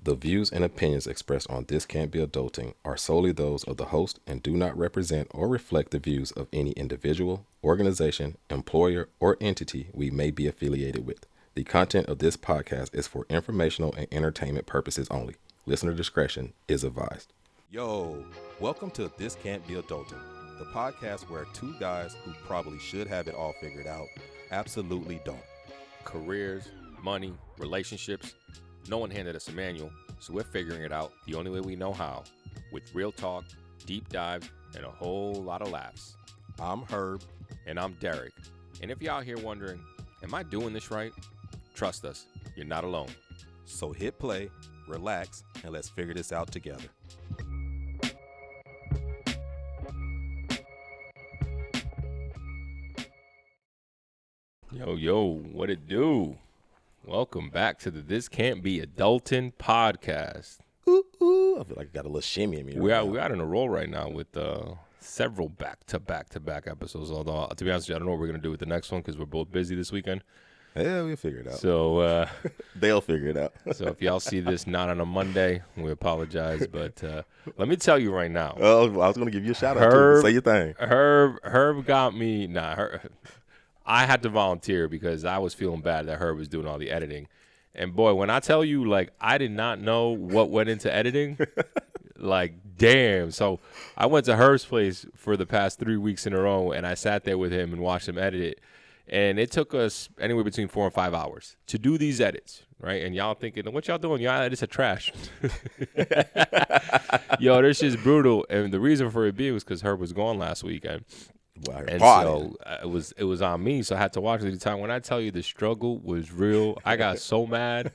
The views and opinions expressed on This Can't Be Adulting are solely those of the host and do not represent or reflect the views of any individual, organization, employer, or entity we may be affiliated with. The content of this podcast is for informational and entertainment purposes only. Listener discretion is advised. Yo, welcome to This Can't Be Adulting, the podcast where two guys who probably should have it all figured out absolutely don't. Careers, money, relationships. No one handed us a manual, so we're figuring it out the only way we know how, with real talk, deep dives, and a whole lot of laughs. I'm Herb. And I'm Derek. And if you're out here wondering, am I doing this right? Trust us, you're not alone. So hit play, relax, and let's figure this out together. Yo, what it do? Welcome back to the This Can't Be Adultin podcast. Ooh, I feel like I got a little shimmy in me. We are in a roll right now with several back-to-back episodes. Although, to be honest with you, I don't know what we're going to do with the next one because we're both busy this weekend. Yeah, we'll figure it out. So they'll figure it out. So if y'all see this not on a Monday, we apologize. But let me tell you right now. Oh, I was going to give you a shout out too. Say your thing. Herb got me. I had to volunteer because I was feeling bad that Herb was doing all the editing. And boy, when I tell you, like, I did not know what went into editing, like, damn. So I went to Herb's place for the past 3 weeks in a row, and I sat there with him and watched him edit it. And it took us anywhere between 4 and 5 hours to do these edits, right? And y'all thinking, what y'all doing? Y'all edits are trash. Yo, this shit's brutal. And the reason for it being was because Herb was gone last weekend. Wow, and so it was on me, so I had to watch it at the time. When I tell you the struggle was real, I got so mad,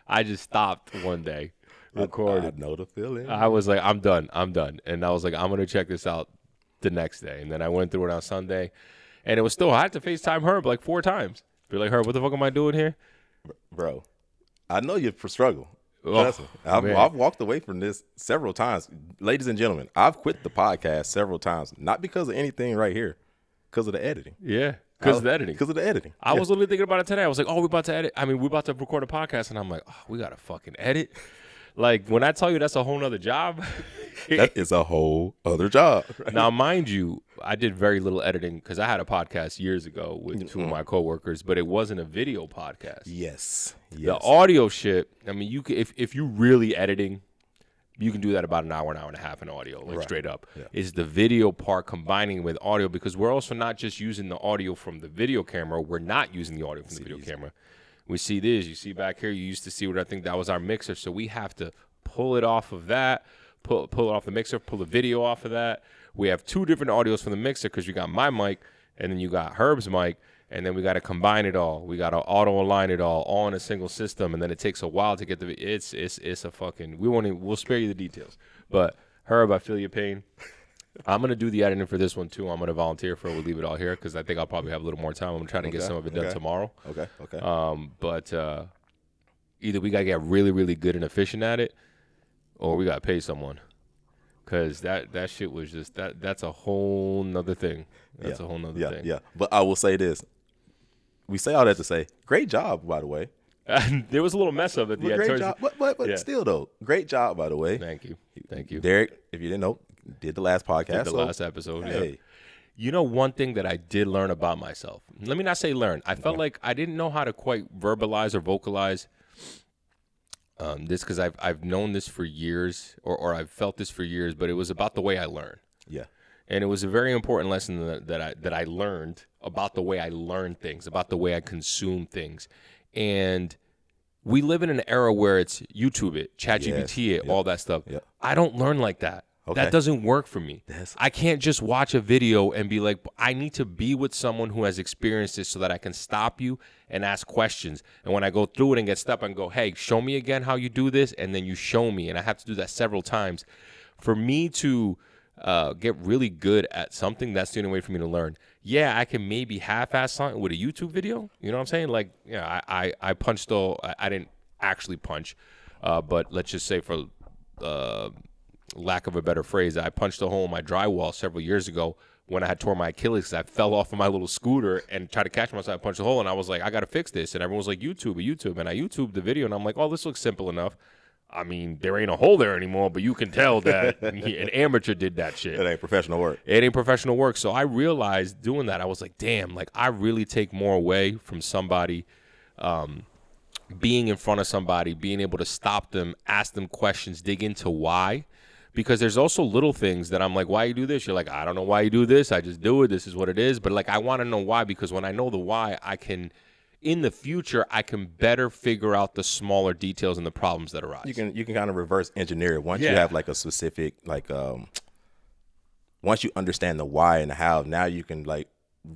I just stopped one day, recorded. I know the feeling. I was like, I'm done, and I was like, I'm gonna check this out the next day, and then I went through it on Sunday, and it was still. I had to FaceTime Herb like 4 times. Be like, Herb, what the fuck am I doing here, bro? I know you struggle. Oh, I've walked away from this several times. Ladies and gentlemen, I've quit the podcast several times, not because of anything right here, because of the editing. Yeah, because of the editing. Because of the editing. I was literally thinking about it today. I was like, we're about to record a podcast, and I'm like, we got to fucking edit. Like, when I tell you that's a whole nother job. That is a whole other job. Right? Now, mind you, I did very little editing because I had a podcast years ago with 2 of my coworkers, but it wasn't a video podcast. Yes. The audio shit, I mean, you can, if you're really editing, you can do that about an hour and a half in audio, like straight up. Yeah. It's the video part combining with audio, because we're also not just using the audio from the video camera. We're not using the audio from the video camera. We see this. You see back here, you used to see what I think that was our mixer. So we have to pull it off of that, pull it off the mixer, pull the video off of that. We have 2 different audios from the mixer because you got my mic and then you got Herb's mic, and then we got to combine it all. We got to auto align it all in a single system, and then it takes a while to get the. It's a fucking. We'll spare you the details. But Herb, I feel your pain. I'm gonna do the editing for this one too. I'm gonna volunteer for it. We'll leave it all here because I think I'll probably have a little more time. I'm gonna try to get some of it done tomorrow. Okay. But either we gotta get really, really good and efficient at it, or we gotta pay someone. Cause that shit was just that's a whole nother thing. That's a whole nother thing. Yeah. But I will say this. We say all that to say, great job, by the way. There was a little mess up at the end. Great job. But still though, great job, by the way. Thank you. Derek, if you didn't know, did the last podcast. Last episode, hey. Yeah. You know, one thing that I did learn about myself. Let me not say learn. I felt like I didn't know how to quite verbalize or vocalize this, because I've known this for years, or I've felt this for years, but it was about the way I learn. Yeah. And it was a very important lesson that I learned about the way I learn things, about the way I consume things. And we live in an era where it's YouTube it, ChatGPT it, all that stuff. Yep. I don't learn like that. Okay. That doesn't work for me. I can't just watch a video and be like, I need to be with someone who has experienced this so that I can stop you and ask questions. And when I go through it and get stuck, I can go, hey, show me again how you do this. And then you show me. And I have to do that several times. For me to get really good at something, that's the only way for me to learn. Yeah, I can maybe half-ass something with a YouTube video. You know what I'm saying? Like, yeah, I punched I didn't actually punch. But let's just say for lack of a better phrase, I punched a hole in my drywall several years ago when I had tore my Achilles. I fell off of my little scooter and tried to catch myself. I punched a hole, and I was like, I got to fix this. And everyone was like, YouTube. And I YouTubed the video, and I'm like, oh, this looks simple enough. I mean, there ain't a hole there anymore, but you can tell that an amateur did that shit. It ain't professional work. It ain't professional work. So I realized doing that, I was like, damn, like I really take more away from somebody being in front of somebody, being able to stop them, ask them questions, dig into why. Because there's also little things that I'm like, why you do this? You're like, I don't know why you do this. I just do it. This is what it is. But like, I want to know why, because when I know the why, I can, in the future, I can better figure out the smaller details and the problems that arise. You can kind of reverse engineer it once you have like a specific, like, once you understand the why and the how, now you can like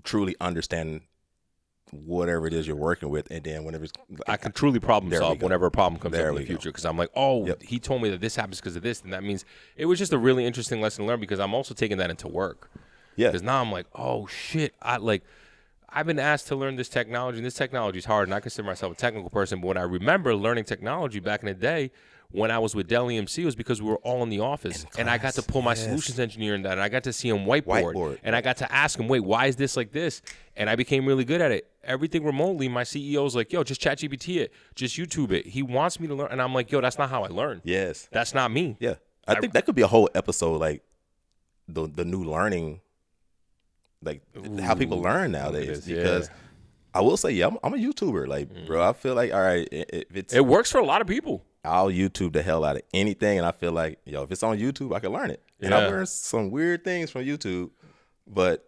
truly understand whatever it is you're working with, and then whenever I can truly problem solve whenever a problem comes up in the future, because I'm like, oh, he told me that this happens because of this, and that means it was just a really interesting lesson to learn, because I'm also taking that into work. Yeah, because now I'm like, oh shit, I've been asked to learn this technology, and this technology is hard, and I consider myself a technical person, but when I remember learning technology back in the day when I was with Dell EMC, it was because we were all in the office, and I got to pull my solutions engineer in that, and I got to see him whiteboard, and I got to ask him, wait, why is this like this? And I became really good at it. Everything remotely, my CEO's like, yo, just ChatGPT it, just YouTube it. He wants me to learn, and I'm like, yo, that's not how I learn. Yes. That's not me. Yeah. I think that could be a whole episode, like the new learning, like how people learn nowadays, because I will say, I'm a YouTuber. Like, bro, I feel like, all right, it works for a lot of people. I'll YouTube the hell out of anything, and I feel like, yo, if it's on YouTube, I can learn it. And I learned some weird things from YouTube, but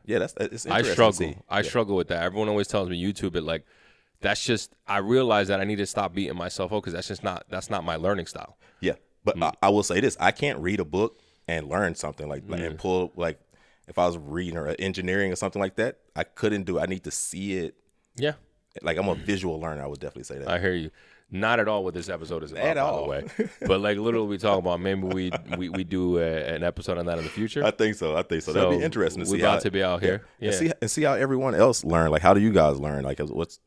yeah, it's interesting. I struggle with that. Everyone always tells me YouTube it, like, that's just, I realize that I need to stop beating myself up, because that's not my learning style. Yeah, but I will say this: I can't read a book and learn something like and pull, like, if I was reading or engineering or something like that, I couldn't do it. I need to see it. Yeah, like I'm a visual learner. I would definitely say that. I hear you. Not at all what this episode is about, by the way. But like literally we talk about, maybe we do an episode on that in the future. I think so. That'd be interesting to see. We're about to be out here. Yeah. And see how everyone else learn. Like, how do you guys learn? Like, what's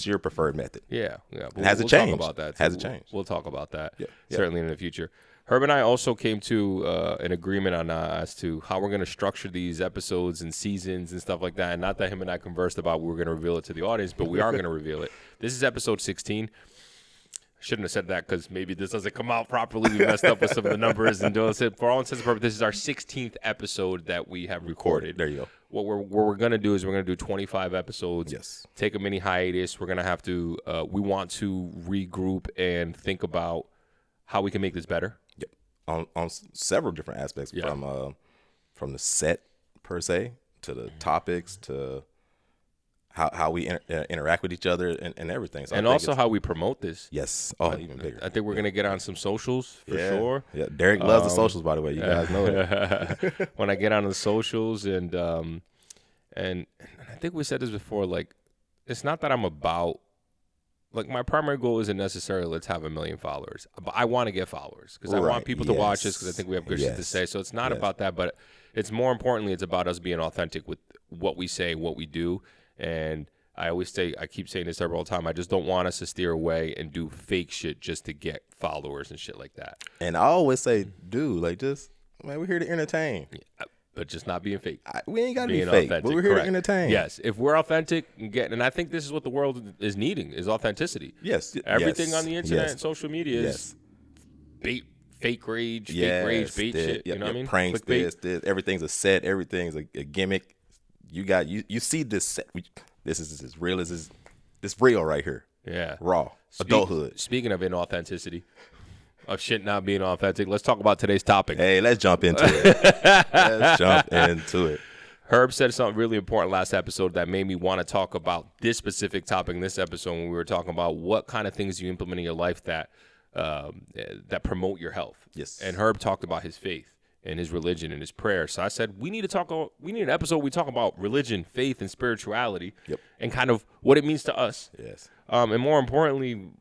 your preferred method? Yeah. Has it changed? Talk about that. Has it changed? We'll talk about that certainly in the future. Herb and I also came to an agreement on as to how we're going to structure these episodes and seasons and stuff like that. And not that him and I conversed about we were going to reveal it to the audience, but we are going to reveal it. This is episode 16. Shouldn't have said that, because maybe this doesn't come out properly. We messed up with some of the numbers. And for all intents and purposes, this is our 16th episode that we have recorded. There you go. What we're going to do is we're going to do 25 episodes. Yes. Take a mini hiatus. We're going to have to, we want to regroup and think about how we can make this better. On several different aspects, from the set per se to the topics to how we interact with each other and everything. So and also how we promote this. Yes. Oh, even bigger. I think we're gonna get on some socials for sure. Yeah. Derek loves the socials, by the way. You guys know it. When I get on the socials and I think we said this before, like, it's not that I'm about, like, my primary goal isn't necessarily let's have 1 million followers, but I want to get followers, because I want people to watch this, because I think we have good shit to say. So it's not about that, but it's more importantly, it's about us being authentic with what we say, what we do. And I keep saying this all the time, I just don't want us to steer away and do fake shit just to get followers and shit like that. And I always say, dude, like, just, man, we're here to entertain. Yeah, but just not being fake. We ain't got to be fake, authentic, but we're here to entertain. Yes, if we're authentic and I think this is what the world is needing, is authenticity. Yes. Everything on the internet and social media is fake rage, bait shit. You know what I mean? Pranks, this, everything's a set, everything's a gimmick. You see this set. This is as real as this real right here. Yeah. Raw. Adulthood. Speaking of inauthenticity, of shit not being authentic, let's talk about today's topic. Hey, let's jump into it. Herb said something really important last episode that made me want to talk about this specific topic in this episode, when we were talking about what kind of things you implement in your life that promote your health. Yes. And Herb talked about his faith and his religion and his prayer. So I said, we need an episode we talk about religion, faith, and spirituality, and kind of what it means to us. Yes. And more importantly,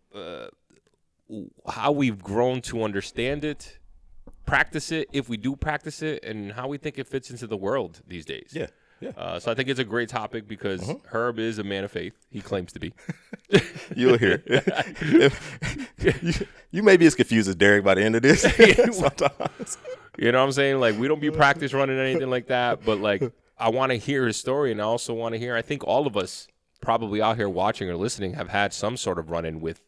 how we've grown to understand it, practice it, if we do practice it, and how we think it fits into the world these days. Yeah. Yeah. So I think it's a great topic, because Herb is a man of faith. He claims to be. You'll hear. You may be as confused as Derek by the end of this. Sometimes. You know what I'm saying? Like, we don't be practice running anything like that, but like, I want to hear his story, and I also want to hear, I think all of us probably out here watching or listening have had some sort of run-in with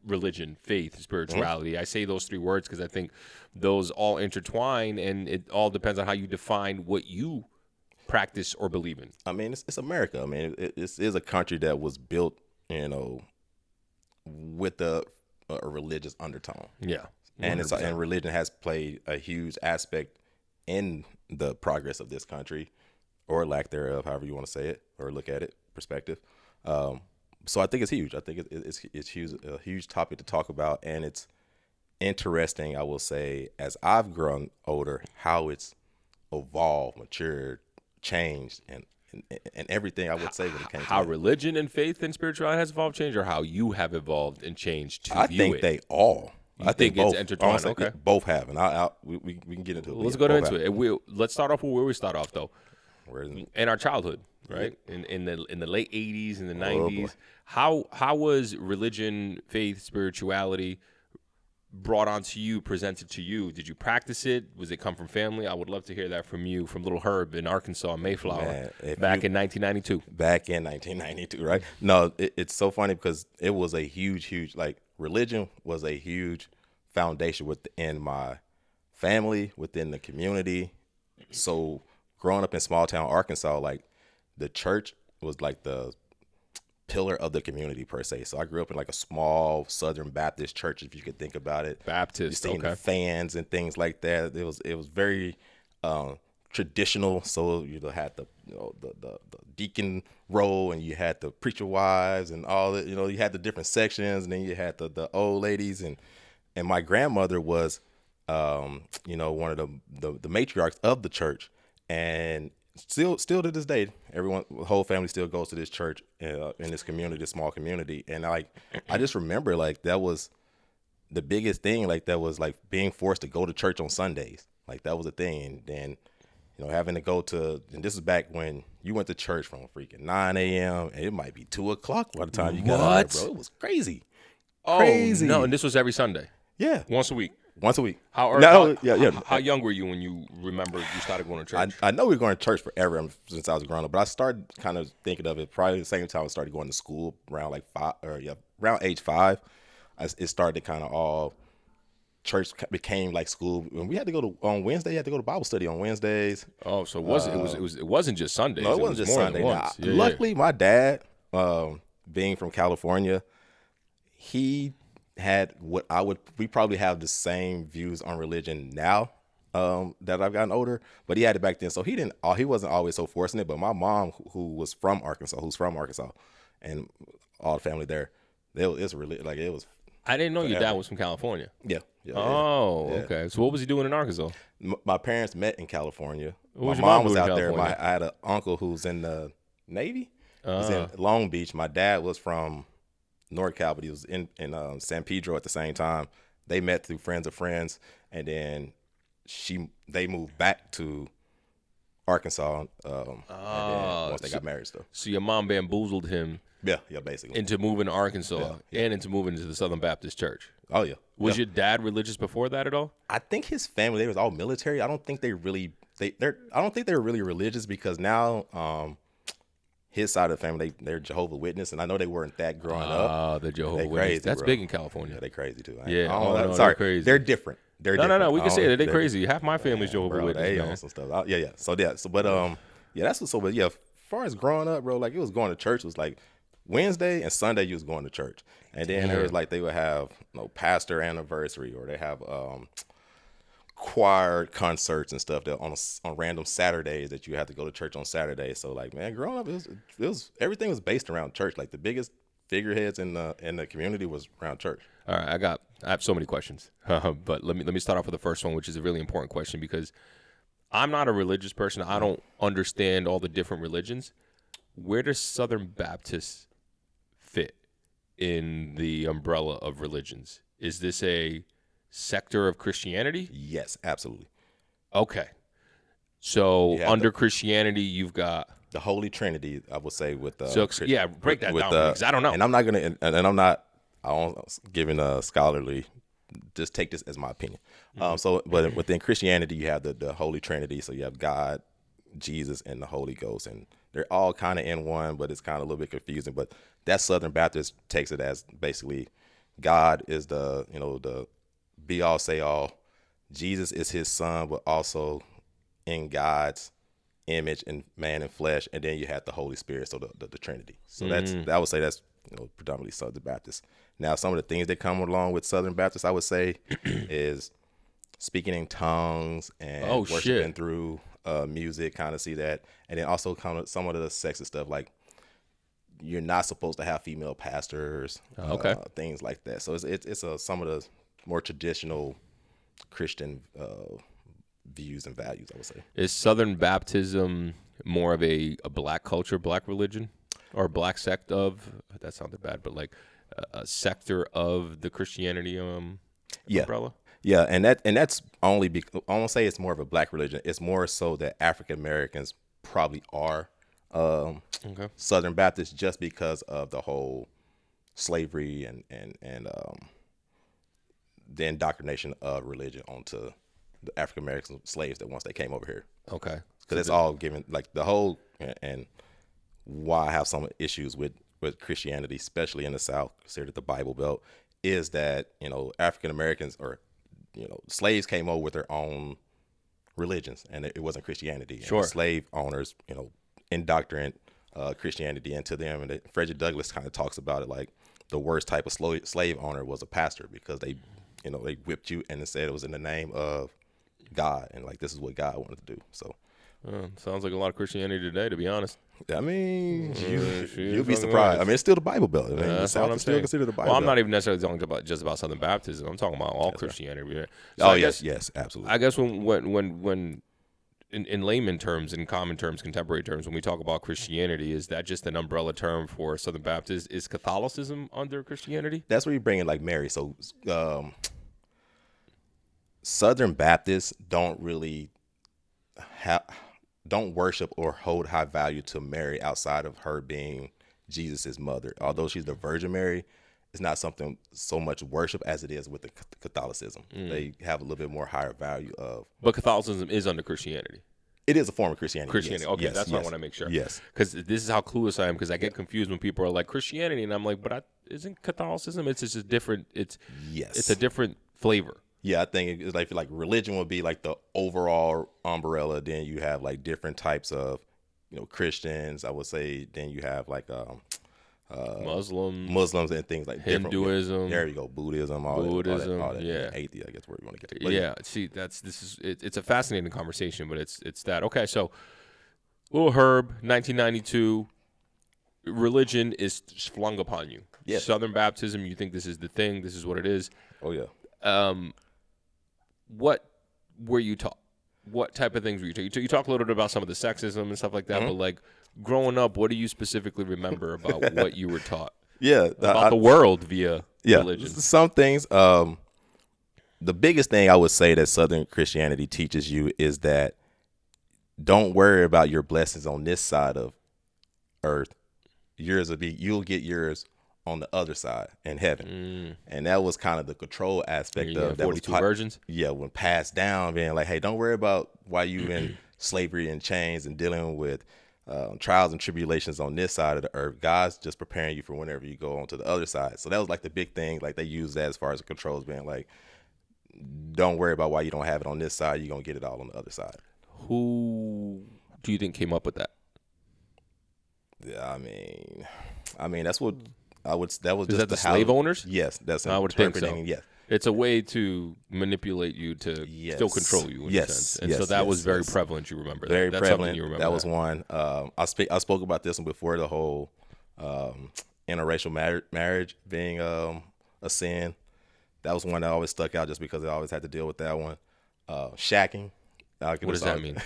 religion, faith, spirituality. I say those three words because I think those all intertwine, and it all depends on how you define what you practice or believe in. I mean, it's America. I mean, it is a country that was built, with a religious undertone. Yeah. And and religion has played a huge aspect in the progress of this country, or lack thereof, however you want to say it or look at it, perspective. So I think it's huge. I think it's huge, a huge topic to talk about, and it's interesting. I will say, as I've grown older, how it's evolved, matured, changed, and everything. I would say when it came to how that. religion and faith and spirituality has evolved, changed, or how you have evolved and changed to I view think it. they all. You I think it's both. intertwined? Honestly, Okay. both have, and we can get into it. Let's go into it. Let's start off with where we start off, though. In our childhood, right? In the late 80s and the 90s. How was religion, faith, spirituality brought onto you, presented to you? Did you practice it? Was it come from family? I would love to hear that from you, from little Herb in Arkansas, Mayflower, back in 1992. Back in 1992, right? No, it's so funny because it was a huge, like, religion was a huge foundation within my family, within the community. So growing up in small town Arkansas, like, the church was like the pillar of the community per se. So I grew up in like a small Southern Baptist church, if you could think about it. Baptist, you seen the fans and things like that. It was very traditional. So you had the the deacon role, and you had the preacher wives and all that. You had the different sections, and then you had the old ladies, and my grandmother was one of the matriarchs of the church, and still to this day, the whole family still goes to this church in this community, this small community. And I just remember, like, that was the biggest thing. Like, that was like being forced to go to church on Sundays. Like, that was a thing. And then, having to go to, and this is back when you went to church from freaking 9 a.m. and it might be 2 o'clock by the time you got out there, bro. It was crazy. Crazy. No, and this was every Sunday. Yeah. Once a week. Once a week. How young were you when you remember you started going to church? I know we were going to church forever since I was growing up, but I started kind of thinking of it probably the same time I started going to school, around like around age 5. It started to kind of all, church became like school, and we had to go to on Wednesday. You had to go to Bible study on Wednesdays. Oh, so it wasn't just Sundays. No, it wasn't just Sunday. Luckily, my dad, being from California, he had we probably have the same views on religion now that I've gotten older, but he had it back then. So he wasn't always so forcing it. But my mom, who's from Arkansas, and all the family there, it's really like it was. I didn't know your dad was from California. Yeah. Okay. So what was he doing in Arkansas? My parents met in California. My mom was out there. I had an uncle who's in the Navy. He's in Long Beach. My dad was from NorCal, but he was in San Pedro at the same time. They met through friends of friends, and then they moved back to Arkansas. And then once they got married, stuff. So your mom bamboozled him. Yeah, basically. Into moving to Arkansas and into moving to the Southern Baptist Church. Oh yeah. Was your dad religious before that at all? I think his family, they was all military. I don't think they really I don't think they were really religious, because now his side of the family, they're Jehovah's Witness, and I know they weren't that growing up. Oh, the Jehovah's Witness. Crazy, that's bro. big in California. Yeah, they crazy too. Sorry, they're crazy. They're different. No. We can say that they're crazy. Half my family's Jehovah's Witness. They man. on some stuff. Yeah. So but that's what's so. But yeah, as far as growing up, bro, like, it was going to church. It was like Wednesday and Sunday you was going to church, and then there was like they would have pastor anniversary, or they have choir concerts and stuff that on random Saturdays that you had to go to church on Saturdays. So, like, man, growing up, it was everything was based around church. Like, the biggest figureheads in the community was around church. All right, I have so many questions, but let me start off with the first one, which is a really important question, because I'm not a religious person. I don't understand all the different religions. Where does Southern Baptist fit in the umbrella of religions? Is this a sector of Christianity? Yes, absolutely. Okay. So under Christianity, you've got the Holy Trinity, I would say, with break that down because I don't know. And I'm not gonna, I don't giving a scholarly. Just take this as my opinion. But within Christianity, you have the Holy Trinity. So you have God, Jesus, and the Holy Ghost, and they're all kind of in one, but it's kind of a little bit confusing. But that Southern Baptist takes it as basically God is the be all say all. Jesus is his son, but also in God's image and man and flesh, and then you have the Holy Spirit, so the Trinity. So I would say that's predominantly Southern Baptist. Now, some of the things that come along with Southern Baptist, I would say, is speaking in tongues and worshiping through music. Kind of see that, and then also kind of some of the sexy stuff, like you're not supposed to have female pastors, things like that. So it's some of the more traditional Christian views and values, I would say. Is Southern Baptism more of a black culture, black religion, or black sect of? That sounded bad, but like a sector of the Christianity umbrella. Yeah, and that's only I won't say it's more of a black religion. It's more so that African Americans probably are Southern Baptists, just because of the whole slavery and the indoctrination of religion onto the African American slaves that once they came over here. Okay. Because it's all given, like the whole, and why I have some issues with Christianity, especially in the South, considered the Bible Belt, is that, African Americans or, slaves came over with their own religions, and it wasn't Christianity. Sure. And the slave owners, indoctrinate Christianity into them. And Frederick Douglass kind of talks about it like the worst type of slave owner was a pastor, because they whipped you and said it was in the name of God, and like this is what God wanted to do. So sounds like a lot of Christianity today, to be honest. I mean, you'll be surprised. I mean, it's still the Bible Belt. I mean, the South is still considered the Bible Well, I'm Belt. not even necessarily talking about just about Southern Baptism. I'm talking about all Christianity. Right. So yes, absolutely. I guess when in layman terms, in common terms, contemporary terms, when we talk about Christianity, is that just an umbrella term for Southern Baptist? Is Catholicism under Christianity? That's where you bring in like Mary. So Southern Baptists don't really don't worship or hold high value to Mary outside of her being Jesus's mother. Although she's the Virgin Mary, it's not something so much worship as it is with the Catholicism. They have a little bit more higher value of. But Catholicism is under Christianity. It is a form of Christianity. Yes. Okay, that's what I want to make sure. Yes. Because this is how clueless I am, because I get confused when people are like Christianity, and I'm like, but isn't Catholicism? It's just a different. It's a different flavor. Yeah, I think it's like religion would be like the overall umbrella. Then you have like different types of, Christians, I would say. Then you have like Muslims and things like Hinduism. There you go, Buddhism, all that. Yeah, atheist, I guess where you want to get. But see, it's a fascinating conversation, but it's that. Okay, so Lil Herb, 1992. Religion is flung upon you. Yes. Southern Baptism, you think this is the thing. This is what it is. Oh yeah. What were you taught? What type of things were you taught? You talk a little bit about some of the sexism and stuff like that, but like growing up, what do you specifically remember about what you were taught? Yeah, about the world via religion. Some things. The biggest thing I would say that Southern Christianity teaches you is that don't worry about your blessings on this side of earth. You'll get yours on the other side in heaven. And that was kind of the control aspect of that. 42 virgins. Yeah, when passed down, being like, hey, don't worry about why you in slavery and chains and dealing with trials and tribulations on this side of the earth. God's just preparing you for whenever you go on to the other side. So that was like the big thing. Like they use that as far as the controls, being like, don't worry about why you don't have it on this side. You're gonna get it all on the other side. Who do you think came up with that? Yeah, I mean that's what I would. That was Is just that the slave owners? Yes, that's I would think so. Yes, it's a way to manipulate you to still control you in a sense. And so that was very prevalent. You remember very that? prevalent. You remember that was one. I spoke about this one before, the whole interracial marriage being a sin. That was one that always stuck out just because I always had to deal with that one. Shacking. What does that mean?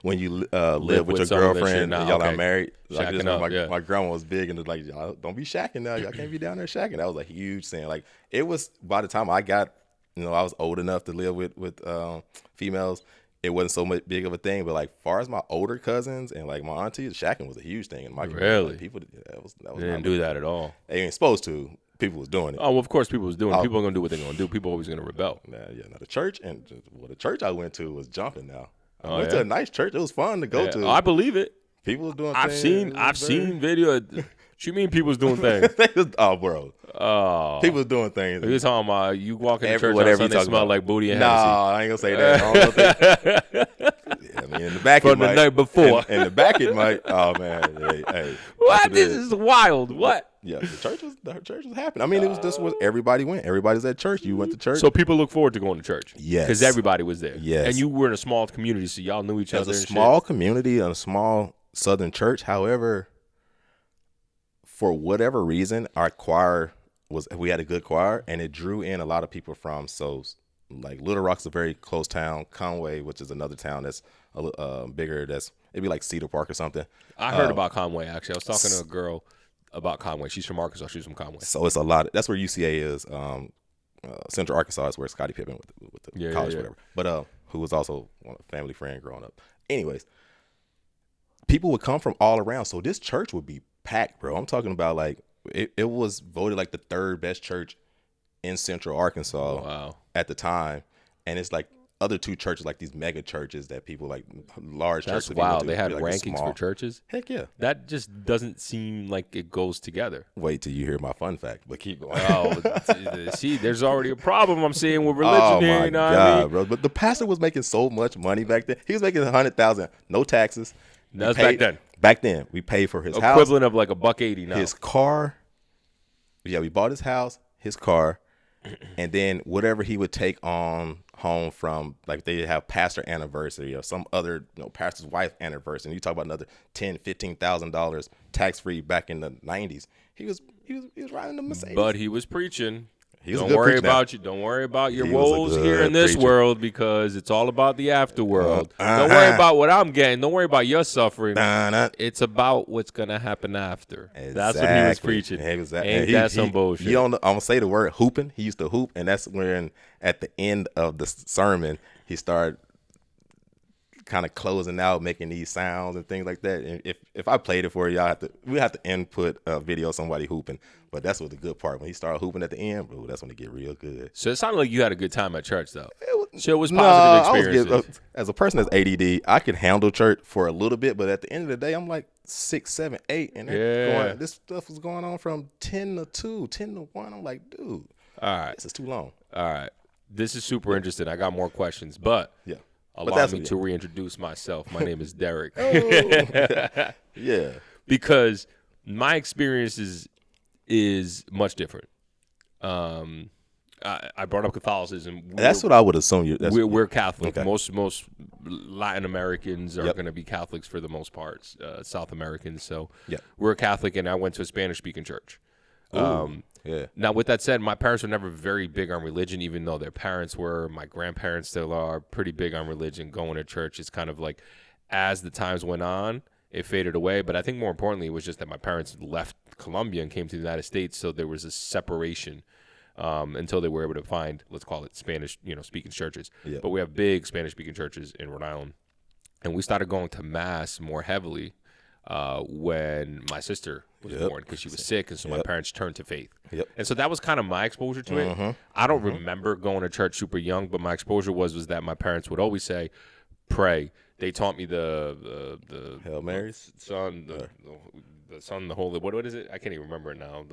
When you live with your girlfriend and y'all are married. Shacking up, my grandma was big and like, y'all don't be shacking now. Y'all can't be down there shacking. That was a huge sin. Like it was, by the time I got, I was old enough to live with females, it wasn't so much big of a thing. But like far as my older cousins and like my aunties, shacking was a huge thing in my community. Really? Like, people, that was they didn't do that at all. They ain't supposed to. People was doing it. Oh, well, of course people was doing it. People are going to do what they're going to do. People are always going to rebel. Now the church, and the church I went to was jumping now. I went to a nice church. It was fun to go to. Oh, I believe it. People was doing I've things. seen video. What you mean people's doing things? Oh, bro. Oh. People doing things. You're talking about you walk in the church Whatever on Sunday smell like booty and Nah, Hennessy. I ain't gonna say that. I don't know I mean, in the back From it the might. night before. In the back it might. Oh man, hey. What? This is wild. What? Yeah, the church was happening. I mean, it was just what everybody went. Everybody's at church. You went to church. So people look forward to going to church. Yes, because everybody was there. Yes, and you were in a small community, so y'all knew each other. It was a small community and a small Southern church. However, for whatever reason, our choir we had a good choir, and it drew in a lot of people from like Little Rock's a very close town. Conway, which is another town that's bigger, it'd be like Cedar Park or something. I heard about Conway, actually. I was talking to a girl about Conway. She's from Arkansas. She's from Conway. So it's a lot. That's where UCA is. Central Arkansas is where Scottie Pippen with the college, whatever. But who was also a family friend growing up. Anyways, people would come from all around. So this church would be packed, bro. I'm talking about like it was voted like the third best church in Central Arkansas at the time. And it's like other two churches, like these mega churches that people like large churches. That's wild. They had like rankings for churches? Heck yeah. That just doesn't seem like it goes together. Wait till you hear my fun fact, but keep going. Oh, see, there's already a problem I'm seeing with religion here. You know what I mean? Bro. But the pastor was making so much money back then. He was making $100,000, no taxes. That was back then. Back then, we paid for his house. Equivalent of like $180 now. His car. Yeah, we bought his house, his car, and then whatever he would take on home from, like they have pastor anniversary or some other pastor's wife anniversary. And you talk about another $10,000-$15,000 tax free back in the 90s. He was riding the Mercedes. But he was preaching. Don't worry about your woes here in this world, because it's all about the afterworld. Don't worry about what I'm getting. Don't worry about your suffering. It's about what's gonna happen after. Exactly. That's what he was preaching. Exactly. Ain't that some bullshit? I'm gonna say the word hooping. He used to hoop, and that's when at the end of the sermon he started kind of closing out, making these sounds and things like that. And if I played it for you, we have to input a video of somebody hooping. But that's what the good part. When he started hooping at the end, bro, that's when it get real good. So it sounded like you had a good time at church, though. It was positive experiences. As a person that's ADD, I could handle church for a little bit, but at the end of the day, I'm like 6, 7, 8, and this stuff was going on from 10 to 2, 10 to 1. I'm like, dude, all right, this is too long. All right, this is super interesting. I got more questions, but allow me to reintroduce myself. My name is Derek. Yeah, because my experience is much different. I brought up Catholicism. That's what I would assume. We're Catholic. Okay. Most Latin Americans are going to be Catholics for the most part. South Americans. So we're Catholic, and I went to a Spanish-speaking church. Now, with that said, my parents were never very big on religion, even though their parents were. My grandparents still are pretty big on religion. Going to church is kind of like, as the times went on, it faded away. But I think more importantly, it was just that my parents left Colombia and came to the United States, so there was a separation until they were able to find, let's call it Spanish, speaking churches. Yeah. But we have big Spanish-speaking churches in Rhode Island, and we started going to mass more heavily when my sister was born, because she was sick, and so my parents turned to faith. And so that was kind of my exposure to it. I don't remember going to church super young, but my exposure was that my parents would always say, pray. They taught me the Hail Marys, the Son, the Holy. What is it? I can't even remember it now.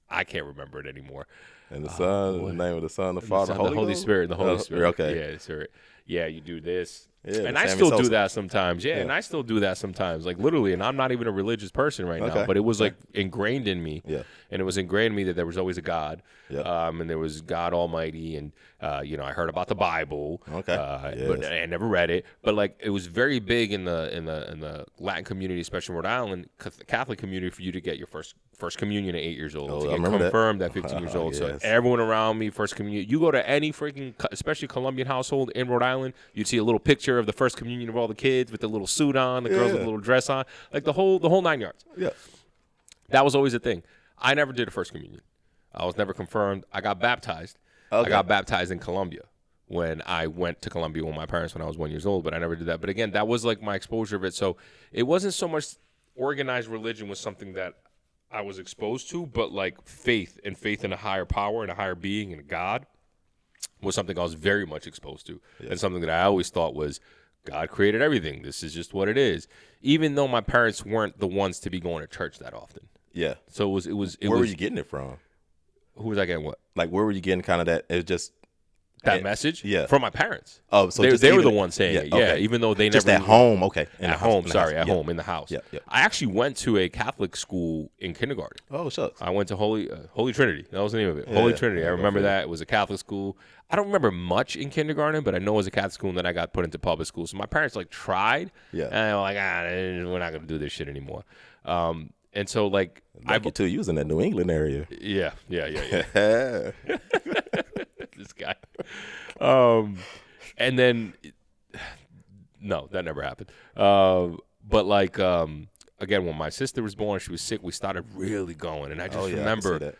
I can't remember it anymore. And the Son, the name of the Son, the Father, the Holy Spirit, the Holy Spirit. Okay. Yeah, Spirit. Yeah, you do this. Yeah, and I still do that sometimes. Yeah, and I still do that sometimes. Like literally, and I'm not even a religious person right now, but it was like ingrained in me. Yeah. And it was ingrained in me that there was always a God. Yeah. And there was God Almighty, and I heard about the Bible. Okay. But I never read it. But like it was very big in the Latin community, especially in Rhode Island, Catholic community, for you to get your first communion at 8 years old. To get confirmed at 15 years old. So everyone around me, first communion. You go to any freaking, especially Colombian household in Rhode Island, you'd see a little picture of the first communion of all the kids with the little suit on, the girls with the little dress on, like the whole 9 yards. Yeah, that was always a thing. I never did a first communion. I was never confirmed. I got baptized. Okay. I got baptized in Colombia when I went to Colombia with my parents when I was 1 year old, but I never did that. But again, that was like my exposure of it. So it wasn't so much organized religion was something that I was exposed to, but like faith in a higher power and a higher being and God was something I was very much exposed to, and something that I always thought was God created everything. This is just what it is. Even though my parents weren't the ones to be going to church that often. Yeah. So Where were you getting it from? Who was I getting what? Like, where were you getting kind of that? It was just that message? Yeah. From my parents. Oh, so they were the ones saying it. Yeah, okay. even though they just never at home. Okay. At home, in the house. Yeah, yeah. I actually went to a Catholic school in kindergarten. Oh, shucks. I went to Holy Trinity. That was the name of it. Holy Trinity. I remember that. It was a Catholic school. I don't remember much in kindergarten, but I know it was a Catholic school, and then I got put into public school. So my parents like tried. Yeah. And they were like, we're not going to do this shit anymore. And so like you too. You was in that New England area. Yeah. This guy. And then no, that never happened. But like again, when my sister was born, she was sick. We started really going, and I just remember.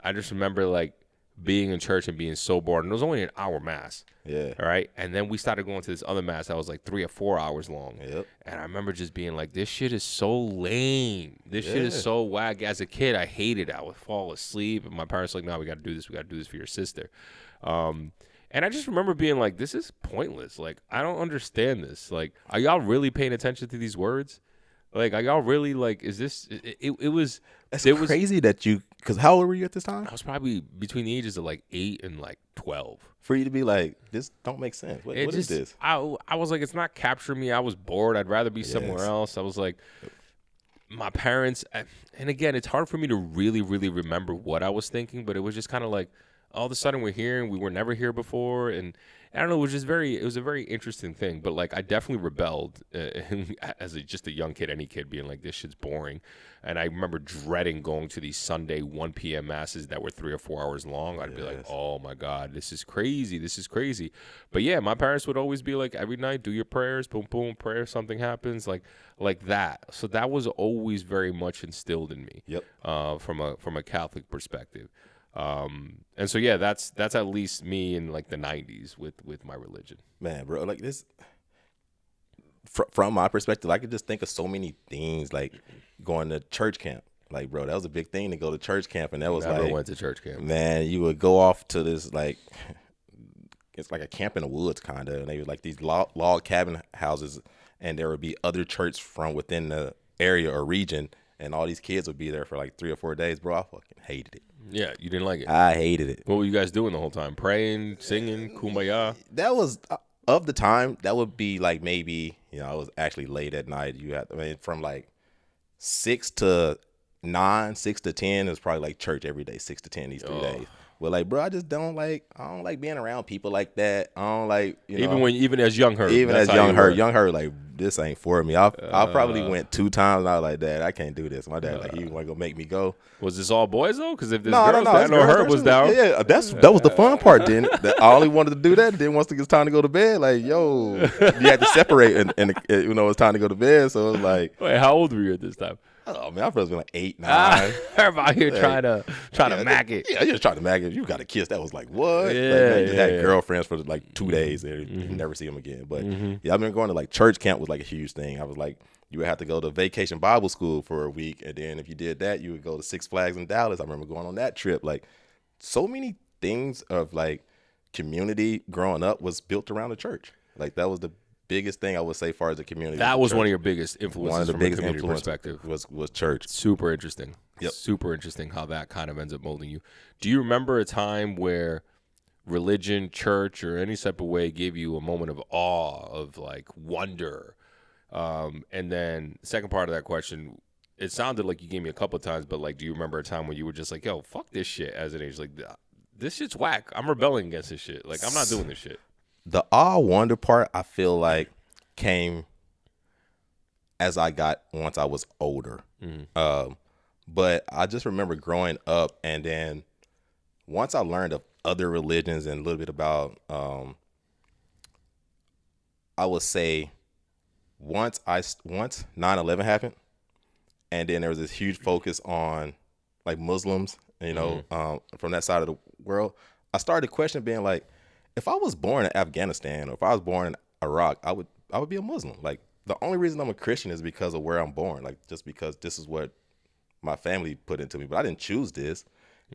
I just remember like being in church and being so bored. And it was only an hour mass. Yeah. All right. And then we started going to this other mass that was like 3 or 4 hours long. Yep. And I remember just being like, this shit is so lame. This shit is so whack. As a kid, I hated it. I would fall asleep. And my parents were like, no, we got to do this. We got to do this for your sister. And I just remember being like, this is pointless. Like, I don't understand this. Like, are y'all really paying attention to these words? Like, are y'all really like, is this, it was. It's crazy that you, because how old were you at this time? I was probably between the ages of like 8 and like 12. For you to be like, this don't make sense. What is this? I was like, it's not capturing me. I was bored. I'd rather be somewhere else. I was like, my parents, and again, it's hard for me to really, really remember what I was thinking, but it was just kind of like, all of a sudden we're here and we were never here before. And I don't know, it was a very interesting thing. But like, I definitely rebelled as just a young kid, any kid being like, this shit's boring. And I remember dreading going to these Sunday 1 p.m. masses that were 3 or 4 hours long. I'd be like, oh my God, this is crazy. This is crazy. But yeah, my parents would always be like, every night, do your prayers, boom, boom, prayer, something happens, like that. So that was always very much instilled in me. Yep. From a Catholic perspective. And so yeah, that's at least me in like the 90s with my religion. Man, bro, like this from my perspective, I could just think of so many things, like going to church camp. Like, bro, that was a big thing to go to church camp, and that was Never went to church camp. Man, you would go off to this like it's like a camp in the woods kind of, and they were like these log cabin houses, and there would be other church from within the area or region, and all these kids would be there for like 3 or 4 days. Bro, I fucking hated it. Yeah, you didn't like it. I hated it. What were you guys doing the whole time? Praying, singing, kumbaya? That was of the time. That would be like maybe, it was actually late at night. You had, from like 6 to 9, 6 to 10 is probably like church every day, 6 to 10 these 3 days. Well, like, bro, I don't like being around people like that. I don't like, even as young her. Even as young her, like, this ain't for me. I probably went 2 times and I was like, Dad, I can't do this. My dad, like, he want to go make me go. Was this all boys though? Because if this no, girls, I know Herb was down. Yeah, that was the fun part. Then I only wanted to do that. Then once it was time to go to bed, like, yo, you had to separate, and it's time to go to bed. So it was like, wait, how old were you at this time? Oh man, I was like 8, 9. Herb out here trying to mac it. Yeah, just trying to mac it. You got a kiss. That was like what? Yeah, just had girlfriends for like 2 days and you never see them again. But yeah, I've been going to like church camp was like a huge thing. I was like, you would have to go to vacation Bible school for a week, and then if you did that, you would go to Six Flags in Dallas. I remember going on that trip. Like, so many things of like community growing up was built around the church. Like, that was the biggest thing I would say as far as the community. That was one of your biggest influences. One of the biggest influences perspective was church. Super interesting. Yep. Super interesting how that kind of ends up molding you. Do you remember a time where religion, church, or any type of way gave you a moment of awe, of like wonder? And then the second part of that question, it sounded like you gave me a couple of times, but like, do you remember a time when you were just like, yo, fuck this shit as an age? Like, this shit's whack. I'm rebelling against this shit. Like, I'm not doing this shit. The awe wonder part, I feel like, came as once I was older. But I just remember growing up, and then once I learned of other religions and a little bit about, I would say, once 9/11 happened, and then there was this huge focus on like Muslims, from that side of the world, I started questioning, being like, if I was born in Afghanistan or if I was born in Iraq, I would be a Muslim. Like, the only reason I'm a Christian is because of where I'm born, like just because this is what my family put into me. But I didn't choose this.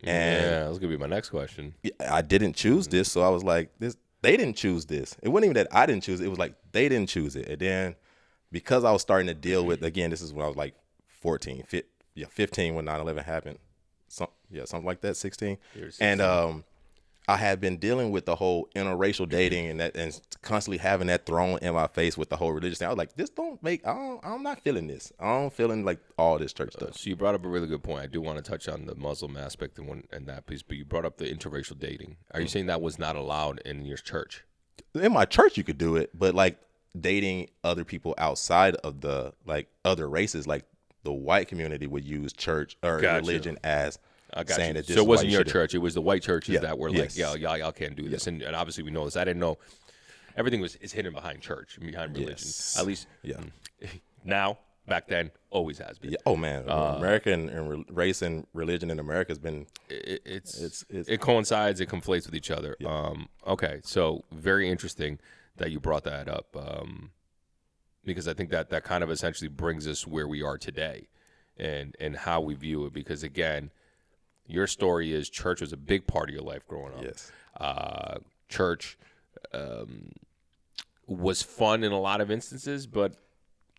And yeah, that was gonna be my next question. I didn't choose this, so I was like, they didn't choose this. It wasn't even that I didn't choose it. It was like they didn't choose it. And then because I was starting to deal with, again, this is when I was like 15 when 9/11 happened. Something like that, 16. And I had been dealing with the whole interracial dating and constantly having that thrown in my face with the whole religious thing. I was like, this don't make, I'm not feeling this. I don't feeling like all this church stuff. So you brought up a really good point. I do want to touch on the Muslim aspect and that piece, but you brought up the interracial dating. Are you saying that was not allowed in your church? In my church, you could do it, but like dating other people outside of the, like other races, like the white community would use church or religion as saying that this. So it wasn't your church; it was the white churches that were like, yes. y'all can't do this, and obviously we know this. I didn't know everything is hidden behind church, behind religion. Yes. At least, now, back then, always has been. Yeah. Oh man, America and race and religion in America has been. It coincides, it conflates with each other. Yeah. Okay, so very interesting that you brought that up, because I think that kind of essentially brings us where we are today, and how we view it. Because again, your story is church was a big part of your life growing up. Yes. Church was fun in a lot of instances, but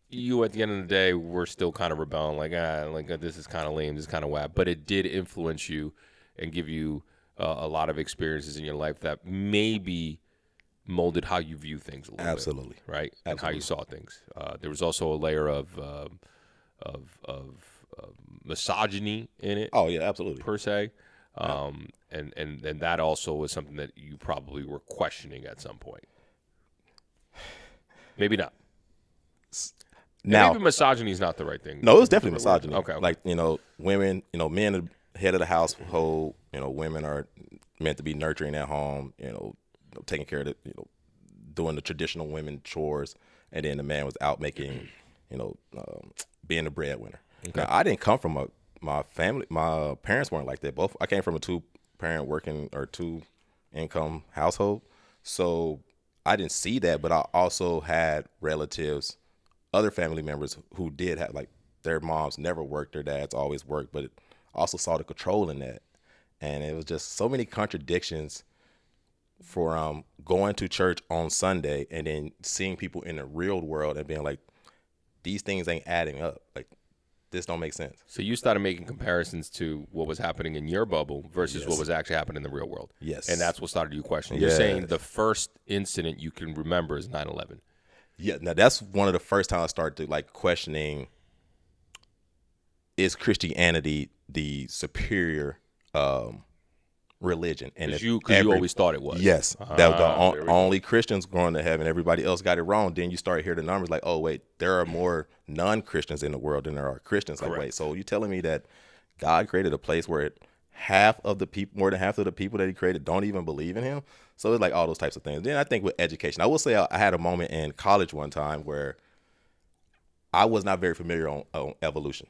you, at the end of the day, were still kind of rebelling, like this is kind of lame, this is kind of whack. But it did influence you and give you a lot of experiences in your life that maybe molded how you view things a little Absolutely. bit, right? Absolutely. And how you saw things. There was also a layer of misogyny in it. Oh yeah, absolutely. Per se, and that also was something that you probably were questioning at some point. Maybe not. Now, maybe misogyny is not the right thing. No, it was definitely misogyny. Okay. Like, women, men are the head of the household. Women are meant to be nurturing at home. Taking care of the, doing the traditional women chores, and then the man was out making, being the breadwinner. Okay. Now, I didn't come from my family. My parents weren't like that. I came from a 2-parent working or 2-income household, so I didn't see that. But I also had relatives, other family members who did have, like, their moms never worked, their dads always worked, but also saw the control in that, and it was just so many contradictions. For going to church on Sunday and then seeing people in the real world and being like, these things ain't adding up. Like, this don't make sense. So you started making comparisons to what was happening in your bubble versus what was actually happening in the real world. Yes. And that's what started you questioning. You're saying the first incident you can remember is 9/11. Yeah. Now, that's one of the first times I started to, like, questioning, is Christianity the superior religion? And you always thought it was. Yes, that was the only Christians going to heaven. Everybody else got it wrong. Then you start hearing the numbers like, oh wait, there are more non-Christians in the world than there are Christians. Correct. Like, wait, so you telling me that God created a place where more than half of the people that He created don't even believe in Him? So it's like all those types of things. Then I think with education, I will say I had a moment in college one time where I was not very familiar on evolution,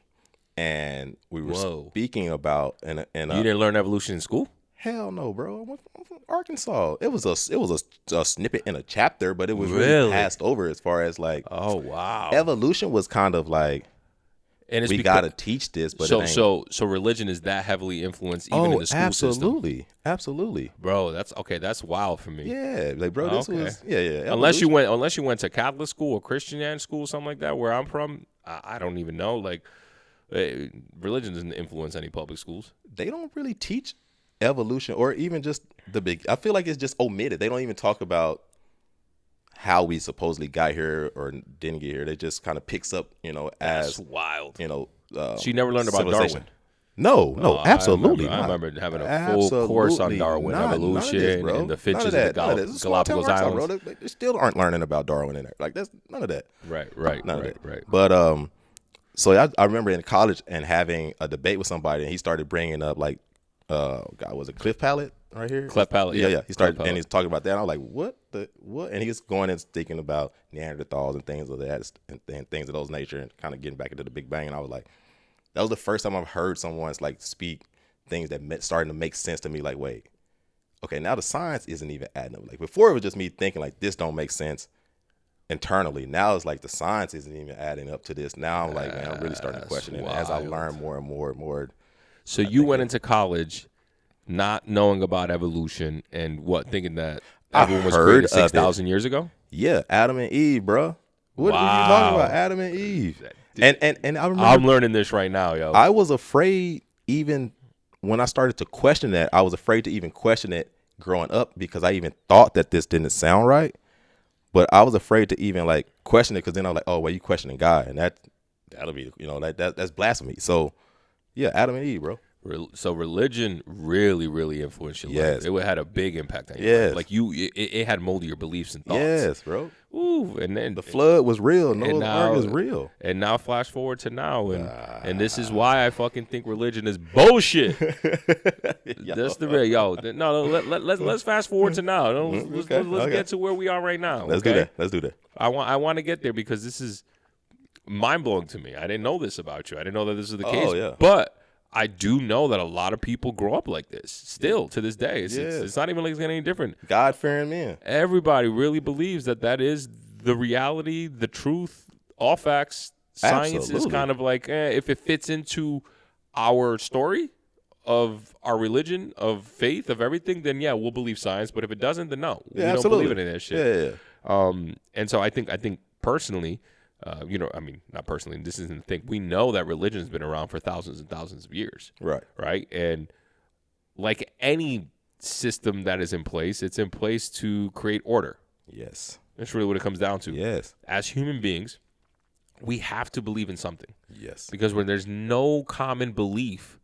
and we were speaking about and you didn't learn evolution in school. Hell no, bro. I'm from Arkansas. It was a snippet in a chapter, but it was really passed over as far as like. Oh wow. Evolution was kind of like, and we got to teach this, but so religion is that heavily influenced even in the school system. Absolutely, bro. That's wild for me. Yeah, like, bro, this was Unless you went to Catholic school or Christian school, something like that. Where I'm from, I don't even know. Like, religion doesn't influence any public schools. They don't really teach evolution or even just I feel like it's just omitted. They don't even talk about how we supposedly got here or didn't get here. They just kind of picks up, that's wild. So you never learned about Darwin? No, absolutely. I remember having a full course on Darwin, evolution, and the finches of the Galapagos Islands. They still aren't learning about Darwin in there. Like, that's none of that. Right. But so I remember in college and having a debate with somebody, and he started bringing up like, God, was it Cliff Pallet right here? Cleft Palate, yeah. He started, and he's talking about that. And I was like, what? And he's going and thinking about Neanderthals and things of that, and things of those nature, and kind of getting back into the Big Bang. And I was like, that was the first time I've heard someone's like speak things that starting to make sense to me. Like, wait, okay, now the science isn't even adding up. Like, before it was just me thinking like, this don't make sense internally. Now it's like the science isn't even adding up to this. Now I'm like, man, I'm really starting to question it as I learn more and more and more. So you went into college not knowing about evolution and thinking that I everyone was heard created of it. 6,000 years ago? Yeah, Adam and Eve, bro. What are you talking about? Adam and Eve. And I remember I'm learning this right now, yo. I was afraid even when I started to question that. I was afraid to even question it growing up because I even thought that this didn't sound right. But I was afraid to even like question it because then I was like, oh, well, you questioning God, and that'll be that's blasphemy. So yeah, Adam and Eve, bro. So religion really, really influenced your life. Yes. It had a big impact on your Yes. life. Like it had molded your beliefs and thoughts. Yes, bro. Ooh, and then The flood was real. Noah's Ark is real. And now flash forward to now, and this is why I fucking think religion is bullshit. That's the real No, let's fast forward to now. Let's get to where we are right now. Let's do that. I want to get there because this is mind blowing to me. I didn't know this about you. I didn't know that this is the case. Yeah. But I do know that a lot of people grow up like this still to this day. It's not even like it's getting any different. God-fearing men. Everybody really believes that is the reality, the truth, all facts. Science is kind of like, if it fits into our story of our religion, of faith, of everything, then yeah, we'll believe science. But if it doesn't, then no. We don't believe in any of that shit. Yeah. And so I think personally, not personally, this isn't the thing. We know that religion has been around for thousands and thousands of years. Right. And like any system that is in place, it's in place to create order. Yes. That's really what it comes down to. Yes. As human beings, we have to believe in something. Yes. Because when there's no common belief,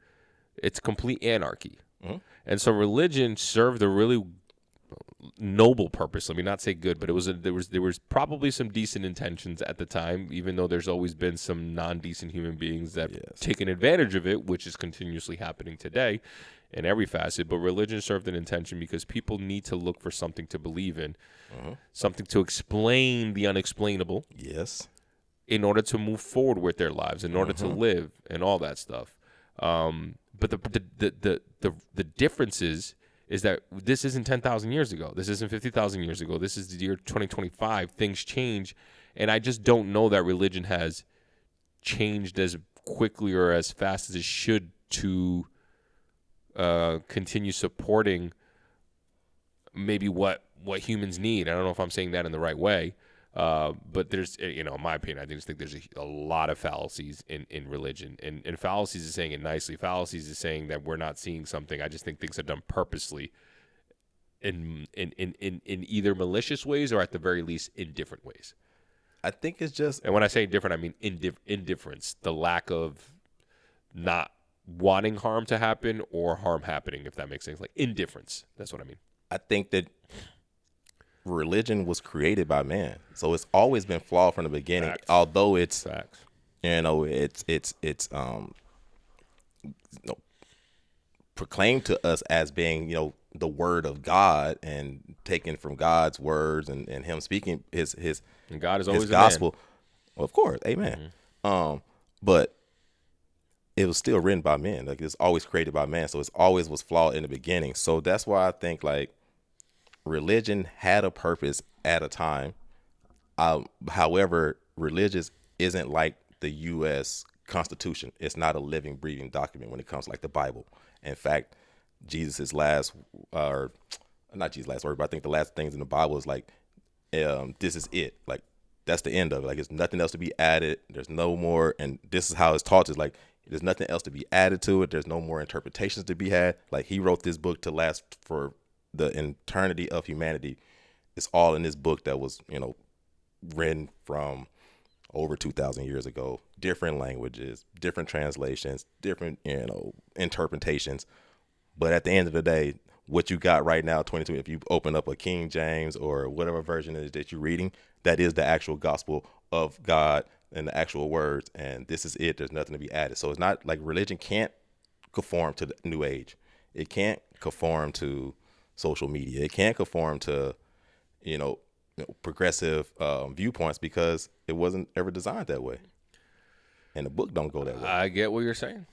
it's complete anarchy. Mm-hmm. And so religion served a really noble purpose. Let me not say good, but there was probably some decent intentions at the time, even though there's always been some non-decent human beings that have taken advantage of it, which is continuously happening today in every facet. But religion served an intention because people need to look for something to believe in, something to explain the unexplainable. Yes. In order to move forward with their lives, in order to live, and all that stuff. But the difference is that this isn't 10,000 years ago. This isn't 50,000 years ago. This is the year 2025. Things change, and I just don't know that religion has changed as quickly or as fast as it should to continue supporting maybe what humans need. I don't know if I'm saying that in the right way. But there's, in my opinion, I just think there's a lot of fallacies in religion, and fallacies is saying it nicely. Fallacies is saying that we're not seeing something. I just think things are done purposely in either malicious ways or at the very least in different ways. I think it's just, and when I say different, I mean indifference, the lack of not wanting harm to happen or harm happening, if that makes sense. Like indifference. That's what I mean. I think that religion was created by man, so it's always been flawed from the beginning. Facts. Although it's Facts. It's proclaimed to us as being the word of God and taken from God's words and him speaking his and God is always his gospel. Well, of course, amen. But it was still written by men. Like it's always created by man, so it's always was flawed in the beginning. So that's why I think like religion had a purpose at a time. However, religious isn't like the U.S. Constitution. It's not a living, breathing document when it comes to like the Bible. In fact, Jesus' last, or not Jesus' last word, but I think the last things in the Bible is like, this is it. Like, that's the end of it. Like, there's nothing else to be added. There's no more. And this is how it's taught. Is like, there's nothing else to be added to it. There's no more interpretations to be had. Like, he wrote this book to last for the eternity of humanity. It's all in this book that was, written from over 2,000 years ago. Different languages, different translations, different, interpretations. But at the end of the day, what you got right now, 22, if you open up a King James or whatever version it is that you're reading, that is the actual gospel of God and the actual words. And this is it. There's nothing to be added. So it's not like religion can't conform to the new age. It can't conform to social media. It can't conform to, progressive viewpoints because it wasn't ever designed that way. And the book don't go that way. I get what you're saying.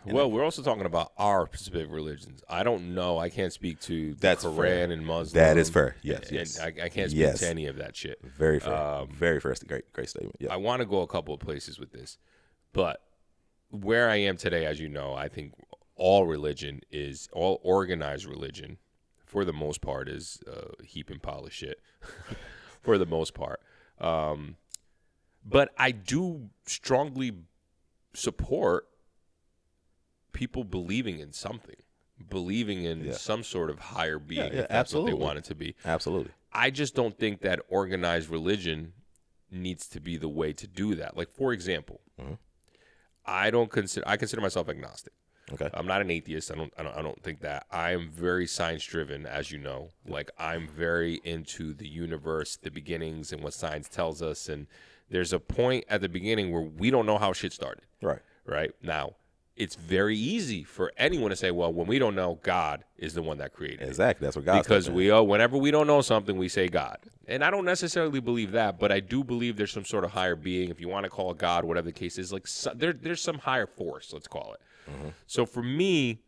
Well, we're also talking about our specific religions. I don't know. I can't speak to the Quran and Muslim. That is fair. Yes. I can't speak to any of that shit. Very fair. Very fair. Great statement. Yeah. I want to go a couple of places with this, but where I am today, as you know, I think all organized religion, for the most part, is heap and pile of shit. For the most part. But I do strongly support people believing in something, believing in some sort of higher being, if that's what they want it to be. Absolutely. I just don't think that organized religion needs to be the way to do that. Like, for example, I consider myself agnostic. Okay. I'm not an atheist. I don't think that. I am very science driven, as you know. Like, I'm very into the universe, the beginnings, and what science tells us. And there's a point at the beginning where we don't know how shit started. Right now, it's very easy for anyone to say, well, when we don't know, God is the one that created it. Exactly. That's what God. Because whenever we don't know something, we say God. And I don't necessarily believe that, but I do believe there's some sort of higher being. If you want to call it God, whatever the case is, like there's some higher force, let's call it. So for me,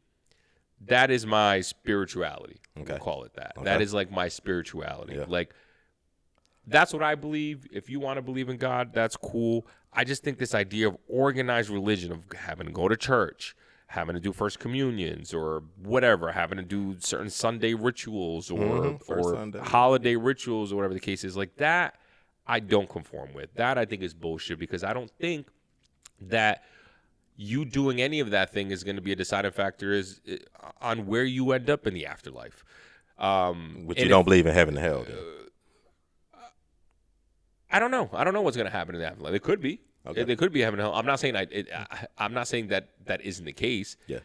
that is my spirituality. Okay. We'll call it that. Okay. That is like my spirituality. Yeah. Like, that's what I believe. If you want to believe in God, that's cool. I just think this idea of organized religion, of having to go to church, having to do first communions or whatever, having to do certain Sunday rituals or holiday rituals or whatever the case is, like that, I don't conform with. That I think is bullshit, because I don't think that you doing any of that thing is going to be a deciding factor on where you end up in the afterlife. Which you don't believe in heaven and hell, then. I don't know. I don't know what's going to happen in the afterlife. It could be. Okay. It could be heaven and hell. I'm not saying I'm not saying that isn't the case. Yeah.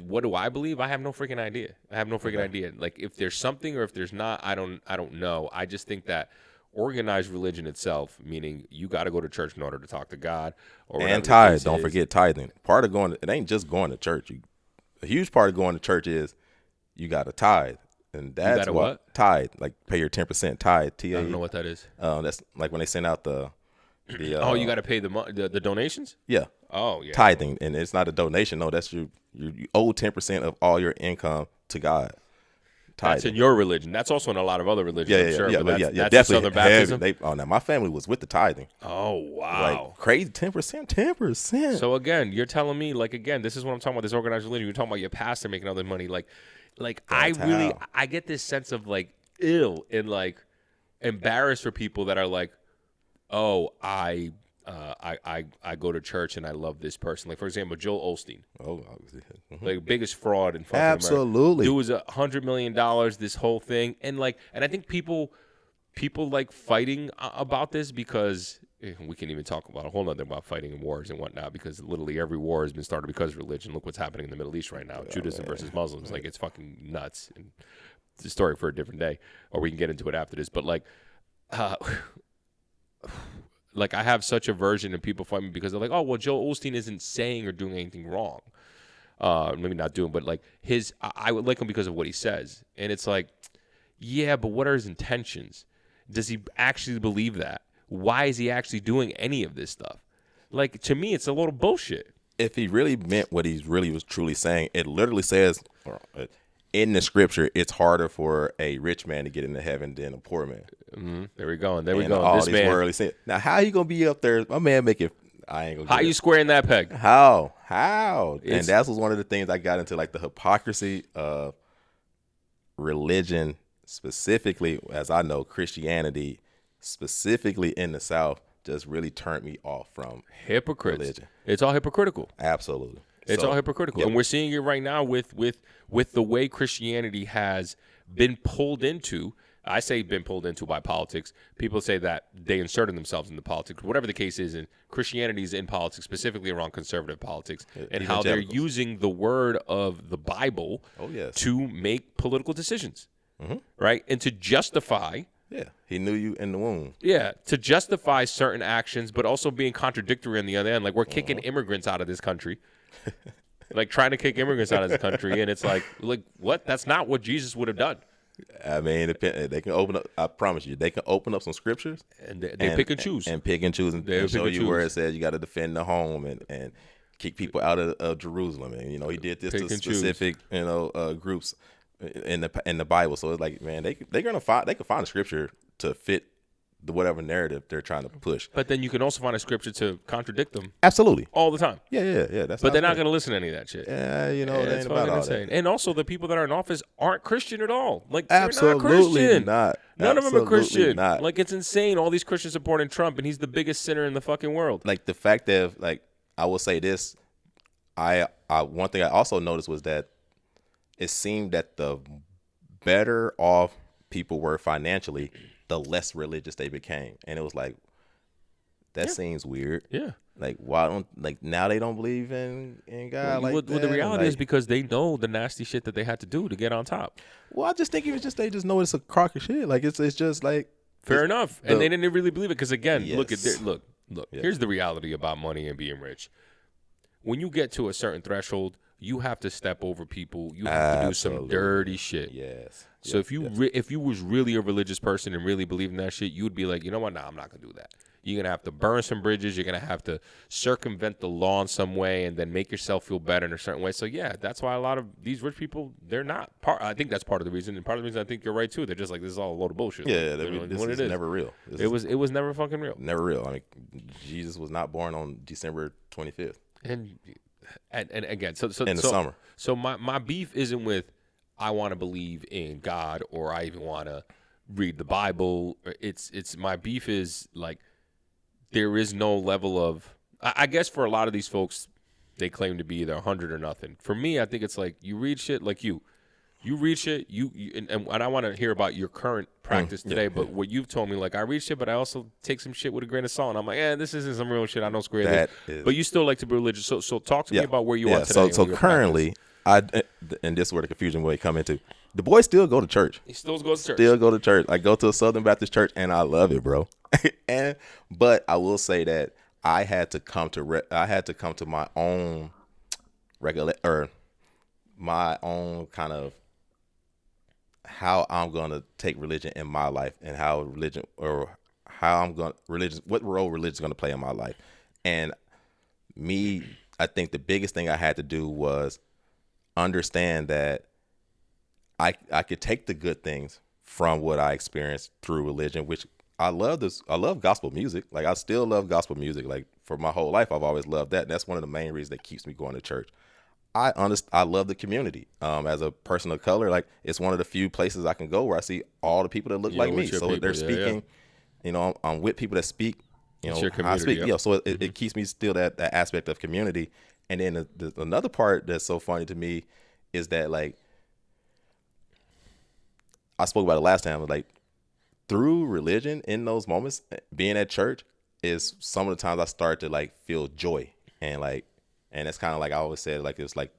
What do I believe? I have no freaking idea. Idea. Like, if there's something or if there's not, I don't know. I just think that organized religion itself, meaning you got to go to church in order to talk to God, and tithe. Don't forget tithing. Part of it ain't just going to church. A huge part of going to church is you got to tithe. And that's what tithe, like pay your 10% tithe. TAE. I don't know what that is. That's like when they send out the you got to pay the donations. Yeah. Oh yeah. Tithing, and it's not a donation. No, that's you owe 10% of all your income to God. Tithing. That's in your religion. That's also in a lot of other religions. Yeah, I'm sure. Yeah, that's definitely. Southern Baptism. Now my family was with the tithing. Oh wow. Like crazy 10%. So again, you're telling me, like, again, this is what I'm talking about. This organized religion. You're talking about your pastor making all the money. Like I get this sense of like ill and like embarrassed for people that are like, oh, I go to church and I love this person. Like, for example, Joel Osteen. Oh, like, biggest fraud in fucking absolutely. America. Dude was $100 million. This whole thing, and I think people like fighting about this, because we can even talk about a whole nother about fighting and wars and whatnot, because literally every war has been started because of religion. Look what's happening in the Middle East right now. Judaism versus Muslims. Like, it's fucking nuts. And it's a story for a different day, or we can get into it after this. But like I have such aversion, and people fight me because they're like, oh, well, Joel Osteen isn't saying or doing anything wrong. Maybe not doing, but like I would like him because of what he says. And it's like, yeah, but what are his intentions? Does he actually believe that? Why is he actually doing any of this stuff? Like, to me, it's a little bullshit. If he really meant what he really was truly saying, it literally says in the scripture, it's harder for a rich man to get into heaven than a poor man. Mm-hmm. There we go. There we go. All this these worldly sin. Now, how you gonna be up there? My man making. I ain't gonna. How you squaring that peg? How? And that was one of the things I got into, like the hypocrisy of religion, specifically, as I know, Christianity, specifically in the South, just really turned me off from hypocrites. Religion. It's all hypocritical. Absolutely. It's all hypocritical. Yep. And we're seeing it right now with the way Christianity has been pulled into. I say been pulled into by politics. People say that they inserted themselves into politics. Whatever the case is, and Christianity is in politics, specifically around conservative politics, and how they're using the word of the Bible to make political decisions, right? And to justify. Yeah, he knew you in the womb. Yeah, to justify certain actions, but also being contradictory on the other end. Like, we're kicking immigrants out of this country. Like, trying to kick immigrants out of this country. And it's like, what? That's not what Jesus would have done. I mean, they can open up. I promise you, they can open up some scriptures, and they pick and choose, and show you where it says you got to defend the home and kick people out of Jerusalem. And he did this to specific groups in the Bible. So it's like, man, they can find a scripture to fit the whatever narrative they're trying to push. But then you can also find a scripture to contradict them Absolutely. all the time. Yeah. But they're not going to listen to any of that shit. Yeah, you know, it ain't about all that. And also, the people that are in office aren't Christian at all. Like, Absolutely they're not Christian. not. None of them are Christian. Not. Like, it's insane. All these Christians supporting Trump, and he's the biggest sinner in the fucking world. Like, the fact that, like, I will say this, I one thing I also noticed was that it seemed that the better off people were financially, the less religious they became. And it was like, that seems weird. Yeah. Like, why don't, like, now they don't believe in God like that? Well, the reality like, is because they know the nasty shit that they had to do to get on top. Well, I just think it was just, they just know it's a crock of shit. Like, it's just like. Fair enough. And they didn't really believe it because, again, look. Yes. Here's the reality about money and being rich. When you get to a certain threshold, you have to step over people. You have to do some dirty shit. Yes. So if you was really a religious person and really believed in that shit, you would be like, you know what? Nah, I'm not gonna do that. You're gonna have to burn some bridges. You're gonna have to circumvent the law in some way, and then make yourself feel better in a certain way. So yeah, that's why a lot of these rich people, they're not part. I think that's part of the reason, and part of the reason I think you're right too. They're just like, this is all a load of bullshit. Yeah, like, this is never real. It was never fucking real. Never real. I mean, Jesus was not born on December 25th. And again, so in the summer. So my beef isn't with I want to believe in God or I even want to read the Bible. It's my beef is like there is no level of I guess for a lot of these folks they claim to be either 100 or nothing. For me, I think it's like you read shit like you read shit and I want to hear about your current practice today. But what you've told me, like I read shit, but I also take some shit with a grain of salt. And I'm like, this isn't some real shit. I know square this, but you still like to be religious. So talk to me about where you are today. So currently, and this is where the confusion will come into. The boys still go to church. He still goes to church. Still go to church. I go to a Southern Baptist church, and I love it, bro. But I will say that I had to come to my own my own kind of how I'm gonna take religion in my life and what role religion is gonna play in my life. And I think the biggest thing I had to do was understand that I could take the good things from what I experienced through religion, which I love gospel music. Like I still love gospel music. Like for my whole life, I've always loved that. And that's one of the main reasons that keeps me going to church. I love the community. As a person of color, like it's one of the few places I can go where I see all the people that look like me. So they're speaking, you know, I'm with people that speak, you know, how I speak. Yeah. So it keeps me still that aspect of community. And then another part that's so funny to me is that like, I spoke about it last time, like through religion in those moments, being at church is some of the times I start to like feel joy and it's kind of like I always said, like it's like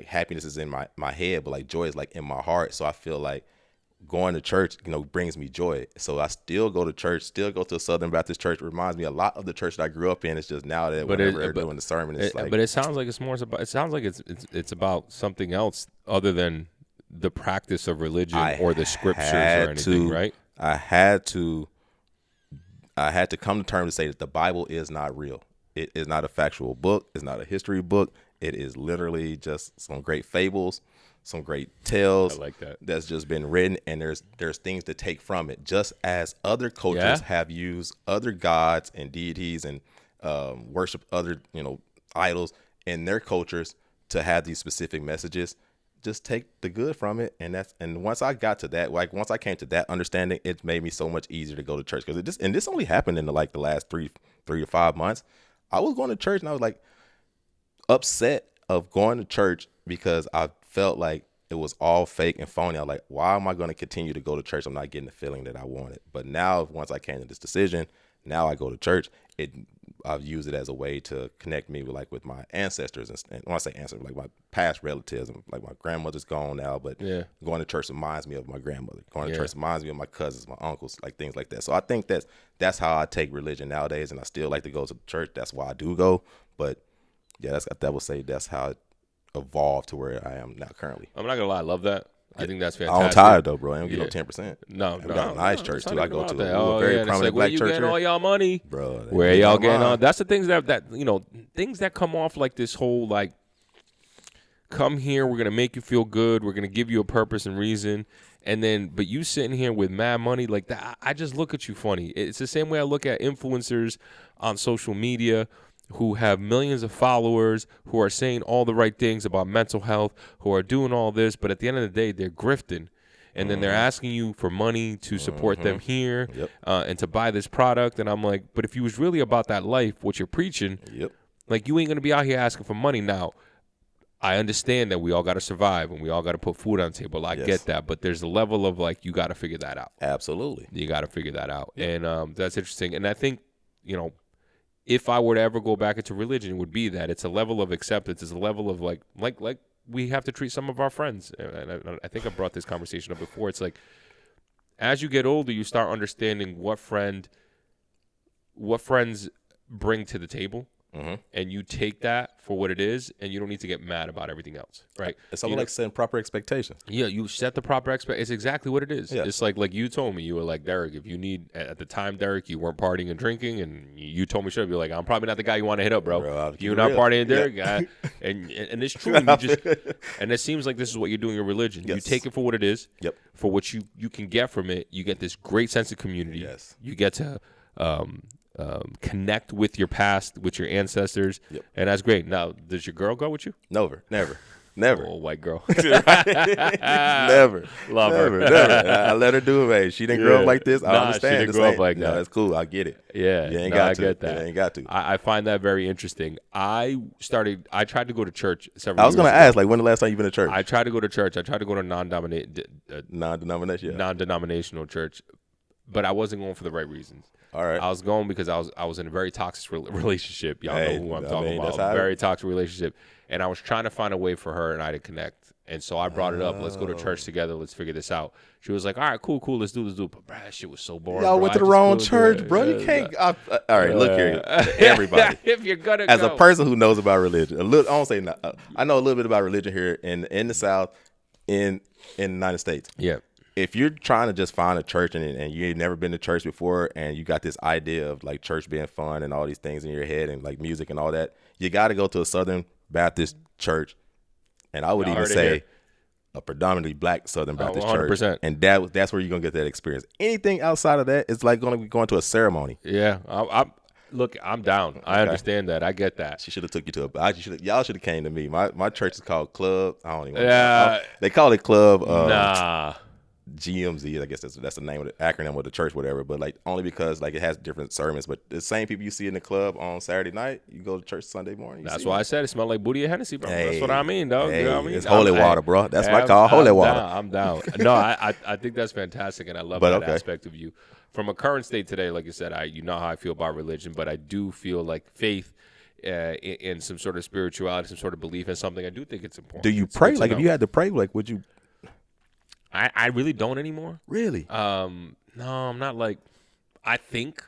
happiness is in my head, but like joy is like in my heart. So I feel like going to church, you know, brings me joy. So I still go to church, still go to a Southern Baptist church. It reminds me a lot of the church that I grew up in. It's just now that whenever they're doing the sermon, it's like. But it sounds like it's about something else other than the practice of religion or the scriptures or anything, right? I had to come to terms to say that the Bible is not real. It is not a factual book. It's not a history book. It is literally just some great fables, some great tales. I like that. That's just been written, and there's things to take from it. Just as other cultures have used other gods and deities and worship other, you know, idols in their cultures to have these specific messages. Just take the good from it, and once I got to that, like once I came to that understanding, it made me so much easier to go to church because this only happened in the last 3 to 5 months. I was going to church and I was like upset of going to church because I felt like it was all fake and phony. I was like, why am I going to continue to go to church? I'm not getting the feeling that I wanted. But now, once I came to this decision, now I go to church. I've used it as a way to connect me with my ancestors. And when I say ancestors, like my past relatives, like my grandmother's gone now, but going to church reminds me of my grandmother. Going to church reminds me of my cousins, my uncles, like things like that. So I think that's how I take religion nowadays, and I still like to go to church. That's why I do go. But yeah, that would say that's how it evolved to where I am now currently. I'm not gonna lie, I love that. I think that's fantastic. I'm tired though, bro. I don't get no 10%. No, I got a nice church too. I go to a very prominent like, black church. Where you getting all y'all money, bro? Where y'all getting all? That's the things that you know, things that come off like this whole like, come here, we're gonna make you feel good, we're gonna give you a purpose and reason, And then, but you sitting here with mad money like that, I just look at you funny. It's the same way I look at influencers on social media who have millions of followers, who are saying all the right things about mental health, who are doing all this, but at the end of the day, they're grifting. And then they're asking you for money to support them here and to buy this product. And I'm like, but if you was really about that life, what you're preaching, like you ain't going to be out here asking for money now. I understand that we all got to survive and we all got to put food on the table. I get that. But there's a level of like, you got to figure that out. Absolutely. You got to figure that out. And that's interesting. And I think, you know, if I were to ever go back into religion, it would be that it's a level of acceptance. It's a level of like we have to treat some of our friends. And I think I brought this conversation up before. It's like, as you get older, you start understanding what friends bring to the table. And you take that for what it is, and you don't need to get mad about everything else, right? It's almost like setting proper expectations. Yeah, you set the proper expectations. It's exactly what it is. Yeah. It's like you told me. You were like, Derek, if you need, at the time, Derek, you weren't partying and drinking, and you told me, sure, be like, I'm probably not the guy you want to hit up, bro. You're not partying, Derek. And it's true. You just, and it seems like this is what you're doing in your religion. You take it for what it is, for what you can get from it. You get this great sense of community. You get to connect with your past, with your ancestors, and that's great. Now, does your girl go with you? Never. Oh, white girl. Never. Love her. Never. I let her do it, man. She didn't grow up like this. I understand. She didn't grow up like that. That's cool. I get it. Yeah. You ain't got to. I get that. You ain't got to. I find that very interesting. I tried to go to church several years ago. I was going to ask, like, when the last time you've been to church? I tried to go to church. I tried to go to non-denominational church, but I wasn't going for the right reasons. All right. I was going because I was in a very toxic relationship. Y'all know who I'm talking about. A very toxic relationship. And I was trying to find a way for her and I to connect. And so I brought it up. Let's go to church together. Let's figure this out. She was like, all right, cool. Let's do. But that shit was so boring. Y'all went to the wrong church, bro. You can't. All right, look here. Everybody. If you're going to As a person who knows about religion, I don't say I know a little bit about religion here in the South, in the United States. Yeah. If you're trying to just find a church and you ain't never been to church before and you got this idea of like church being fun and all these things in your head and like music and all that, you got to go to a Southern Baptist church. And I would even say a predominantly black Southern Baptist 100%. church. And that's where you're going to get that experience. Anything outside of that is like going to be going to a ceremony. Yeah. Look, I'm down. I understand that. I get that. She should have took you to y'all should have came to me. My church is called Club. I don't even know. They call it Club. GMZ, I guess that's the name of the acronym of the church, whatever. But like only because like it has different sermons. But the same people you see in the club on Saturday night, you go to church Sunday morning. That's why I said it smelled like booty and Hennessy, bro. That's what I mean, dog. Hey, you know what I mean? It's holy water, bro. That's what I call holy water. I'm down. No, I think that's fantastic, and I love that aspect of you. From a current state today, like I said, you know how I feel about religion, but I do feel like faith in some sort of spirituality, some sort of belief in something. I do think it's important. Do you pray? Like if you had to pray, like would you? I really don't anymore. Really? No, I'm not like, I think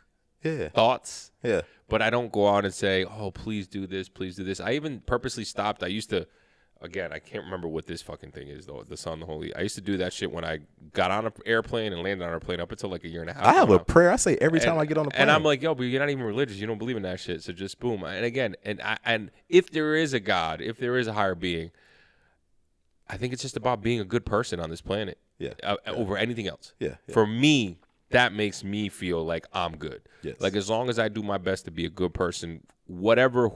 thoughts. Yeah. But I don't go out and say, oh, please do this, please do this. I even purposely stopped. I used to, again, I can't remember what this fucking thing is, though, the Son, the Holy. I used to do that shit when I got on an airplane and landed on an airplane up until like a year and a half. I have a prayer I say every time I get on the plane. And I'm like, yo, but you're not even religious. You don't believe in that shit. So just boom. And again, and if there is a God, if there is a higher being, I think it's just about being a good person on this planet over anything else. Yeah. Yeah. For me, that makes me feel like I'm good. Yes. Like as long as I do my best to be a good person, whoever,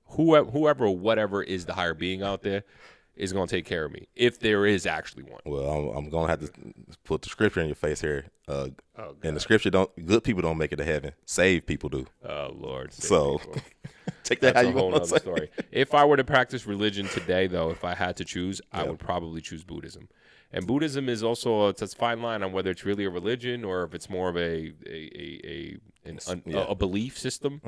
whatever is the higher being out there is going to take care of me if there is actually one. Well, I'm going to have to put the scripture in your face here. And the scripture good people don't make it to heaven. Saved people do. Oh, Lord. So take that That's how you a whole want nother story. If I were to practice religion today, though, if I had to choose, I would probably choose Buddhism. And Buddhism is also it's a fine line on whether it's really a religion or if it's more of a belief system,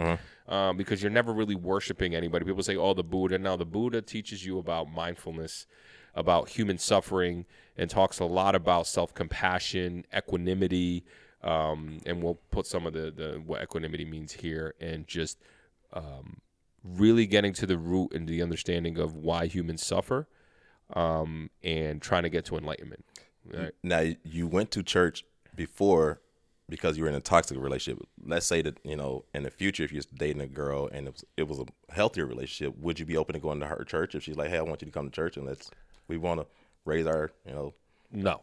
because you're never really worshiping anybody. People say, "Oh, the Buddha." Now, the Buddha teaches you about mindfulness, about human suffering, and talks a lot about self-compassion, equanimity, and we'll put some of the what equanimity means here, and just really getting to the root and the understanding of why humans suffer. And trying to get to enlightenment. Right? Now, you went to church before because you were in a toxic relationship. Let's say that, in the future, if you're dating a girl and it was a healthier relationship, would you be open to going to her church if she's like, hey, I want you to come to church and we want to raise our, No.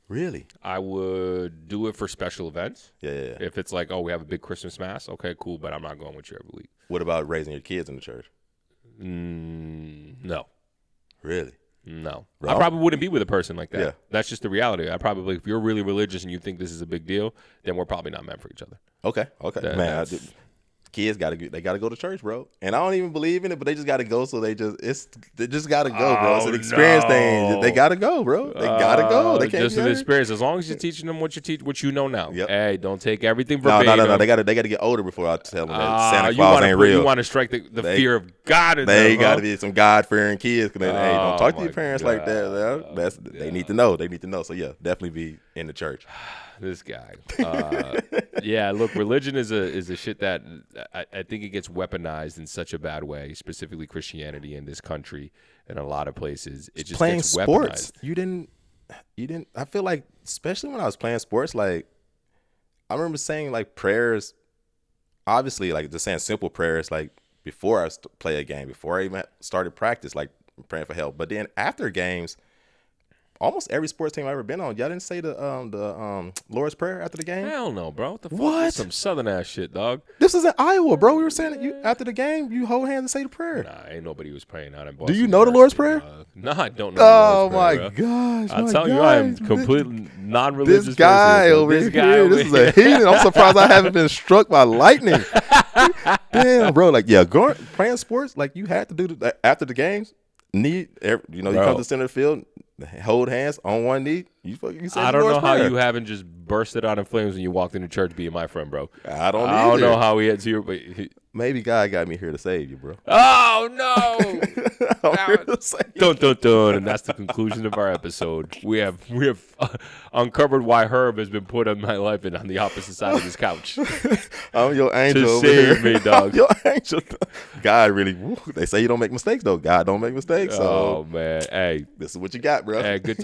Really? I would do it for special events. Yeah. If it's like, oh, we have a big Christmas mass, okay, cool, but I'm not going with you every week. What about raising your kids in the church? No. Really? No. Bro? I probably wouldn't be with a person like that. Yeah. That's just the reality. I probably, if you're really religious and you think this is a big deal, then we're probably not meant for each other. Okay. Man, kids gotta go to church, bro. And I don't even believe in it, but they just gotta go. So they just gotta go, bro. It's an experience thing. They gotta go, bro. They gotta go. They can't just an experience. As long as you're teaching them what you know now. Yep. Hey, don't take everything verbatim. No. They gotta get older before I tell them that Santa Claus ain't real. You want to strike the fear of God in them. They gotta be some God fearing kids. Cause hey, don't talk to your parents God. like that. They need to know. They need to know. So yeah, definitely be in the church. This guy. Yeah, look, religion is a shit that I think it gets weaponized in such a bad way, specifically Christianity in this country and a lot of places. It just playing gets sports. weaponized. You didn't I feel like, especially when I was playing sports, like I remember saying like prayers, obviously like just saying simple prayers like before I play a game, before I even started practice, like praying for help. But then after games, almost every sports team I've ever been on, y'all didn't say the Lord's Prayer after the game? Hell no, bro. What the fuck? What? That's some southern ass shit, dog. This is in Iowa, bro. We were saying that you after the game, you hold hands and say the prayer. Nah, ain't nobody was praying out in Boston. Do you know the Lord's Prayer? Nah, I don't know the Lord's Prayer, my bro. gosh. I'll tell you, I am completely non-religious. This guy person, over here, this is a heathen. I'm surprised I haven't been struck by lightning. Damn, bro. Like, yeah, playing sports, like you had to do after the games. You come to the center of the field, hold hands on one knee. You say I don't Lord's know how Prayer. you haven't just bursted out in flames when you walked into church being my friend, bro. I don't know how he had to. But maybe God got me here to save you, bro. Oh no! I'm here to save you. Dun, dun, dun. And that's the conclusion of our episode. We have uncovered why Herb has been put in my life and on the opposite side of this couch. I'm your angel to over save here. me, dog. I'm your angel. God really. They say you don't make mistakes, though. God don't make mistakes. So Oh man, hey, this is what you got, bro. hey, good.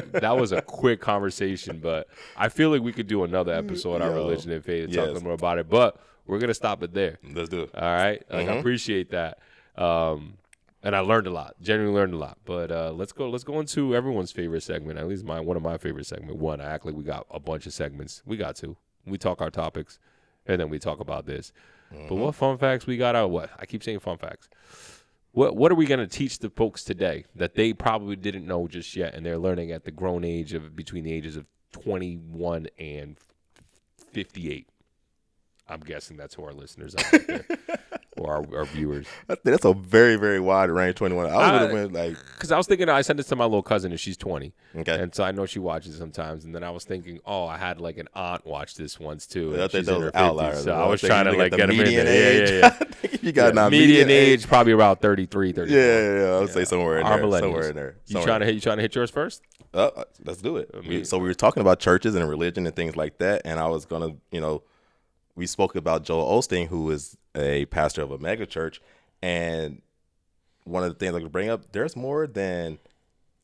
That was a quick conversation, but I feel like we could do another episode on religion and faith and talk a little more about it. But we're gonna stop it there. Let's do it. All right, I appreciate that. And I learned a lot. Genuinely learned a lot. But let's go into everyone's favorite segment. At least one of my favorite segments. One, I act like we got a bunch of segments. We got two. We talk our topics, and then we talk about this. But what fun facts we got out? What I keep saying, fun facts. What are we gonna teach the folks today that they probably didn't know just yet, and they're learning at the grown age of between the ages of 21 and 58? I'm guessing that's who our listeners are out there. Or our viewers. That's a very, very wide range. 21. I would have been like, because I was thinking I sent this to my little cousin and she's 20. Okay. And so I know she watches it sometimes. And then I was thinking, I had like an aunt watch this once too. I And think she's in those her 50s. outliers. So I was trying to like get them in median there. age. Yeah. I think you got median age probably about 33, 34. Yeah. I would say somewhere in Our there. millennials. Somewhere in there. You trying to hit yours first? Let's do it. So we were talking about churches and religion and things like that, and I was gonna, we spoke about Joel Osteen, who is a pastor of a mega church, and one of the things I could bring up, there's more than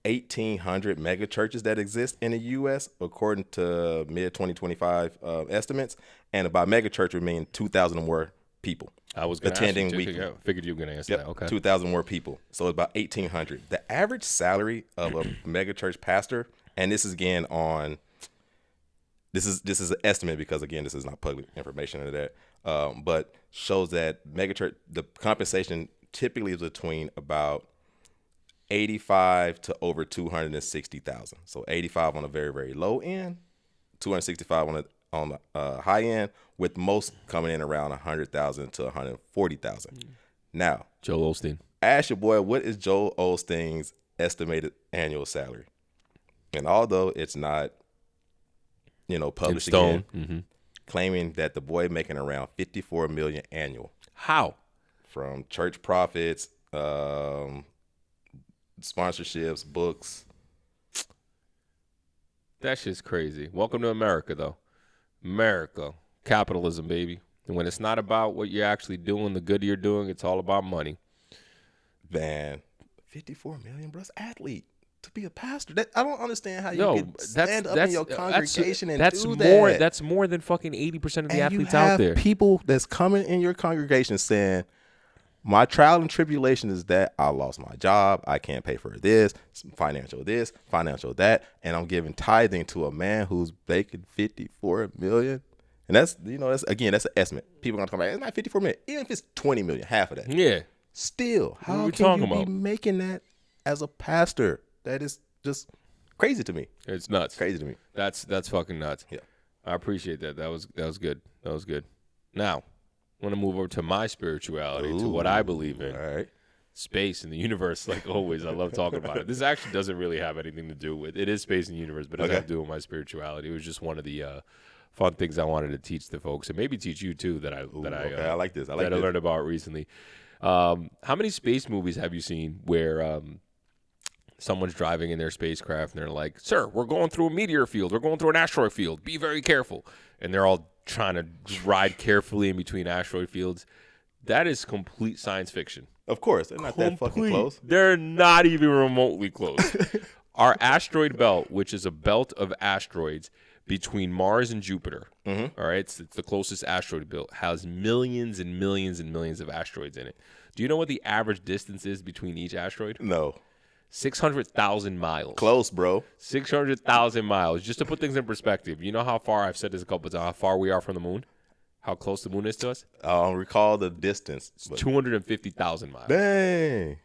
1,800 mega churches that exist in the U.S. according to mid-2025 estimates, and by mega church we mean 2,000 or more people. I was gonna attending ask you, weekly. Figured you were going to answer that. Okay. 2,000 more people. So it's about 1,800. The average salary of a mega church pastor, and this is again on, this is an estimate because again this is not public information or that, but shows that mega church, the compensation typically is between about 85 to over 260,000. So 85 on a very, very low end, 265 on the high end, with most coming in around 100,000 to 140,000. Now, Joel Osteen. Ask your boy, what is Joel Osteen's estimated annual salary? And although it's not, published again, claiming that the boy making around $54 million annual. How? From church profits, sponsorships, books. That shit's crazy. Welcome to America, though. America. Capitalism, baby. And when it's not about what you're actually doing, the good you're doing, it's all about money. Man, $54 million, bro. Athlete. To be a pastor. I don't understand how you can stand up in your congregation and do that. That's more than fucking 80% of the athletes out there. People that's coming in your congregation saying, My trial and tribulation is that I lost my job. I can't pay for this, financial that. And I'm giving tithing to a man who's making $54 million. And that's an estimate. People are going to come back, it's not $54 million. Even if it's $20 million, half of that. Yeah. Still, What are how we can you talking be about? making that as a pastor? That is just crazy to me. It's nuts. Crazy to me. That's fucking nuts. Yeah. I appreciate that. That was good. That was good. Now, I want to move over to my spirituality, to what I believe in. All right. Space and the universe, like always. I love talking about it. This actually doesn't really have anything to do with it. Is space and the universe, but it doesn't have to do with my spirituality. It was just one of the fun things I wanted to teach the folks, and maybe teach you too. I like this. I learned about recently. How many space movies have you seen where someone's driving in their spacecraft and they're like, "Sir, we're going through a meteor field. We're going through an asteroid field. Be very careful." And they're all trying to ride carefully in between asteroid fields. That is complete science fiction. Of course, they're not that fucking close. They're not even remotely close. Our asteroid belt, which is a belt of asteroids between Mars and Jupiter, all right, it's the closest asteroid belt, has millions and millions and millions of asteroids in it. Do you know what the average distance is between each asteroid? No. 600,000 miles. Close, bro. 600,000 miles. Just to put things in perspective, you know how far, I've said this a couple of times, how far we are from the moon? How close the moon is to us? I don't recall the distance. It's 250,000 miles. Dang.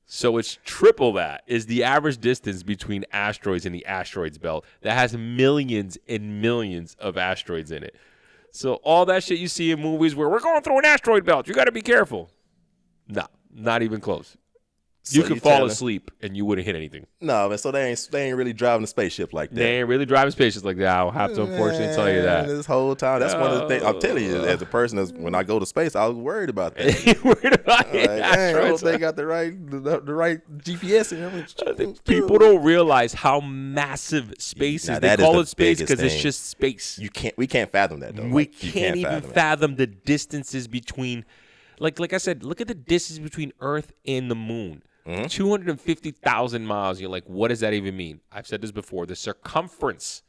So it's triple that is the average distance between asteroids in the asteroids belt that has millions and millions of asteroids in it. So all that shit you see in movies where we're going through an asteroid belt, you got to be careful. No, not even close. So you could fall asleep and you wouldn't hit anything. No, man. So they ain't really driving the spaceship like that. They ain't really driving spaceships like that. I'll have to unfortunately tell you that. This whole time, that's one of the things I'm telling you. As a person, when I go to space, I was worried about that. You worried about Like, dang, I hope they got the right GPS and everything. People don't realize how massive space is. They call it space because it's just space. We can't fathom that though. We can't even fathom the distances between. Like I said, look at the distance between Earth and the moon. 250,000 miles. You're like, what does that even mean? I've said this before. The circumference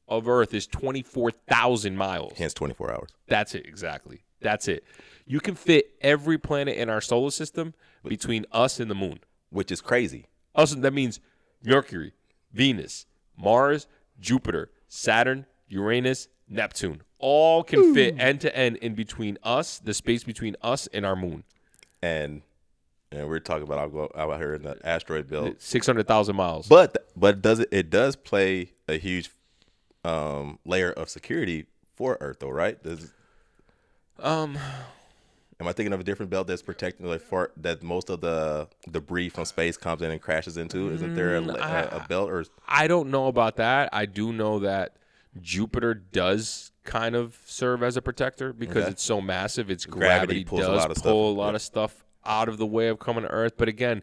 of Earth is 24,000 miles. Hence 24 hours. That's it, exactly. That's it. You can fit every planet in our solar system between us and the moon. Which is crazy. Also, that means Mercury, Venus, Mars, Jupiter, Saturn, Uranus, Neptune. All can fit end to end in between us, the space between us and our moon. And we're talking about out here in the asteroid belt, 600,000 miles. But it does play a huge layer of security for Earth, though, right? Am I thinking of a different belt that's protecting that most of the debris from space comes in and crashes into? Isn't there a belt or? I don't know about that. I do know that Jupiter does kind of serve as a protector because it's so massive. Its gravity does pull a lot of stuff out of the way of coming to Earth. But again,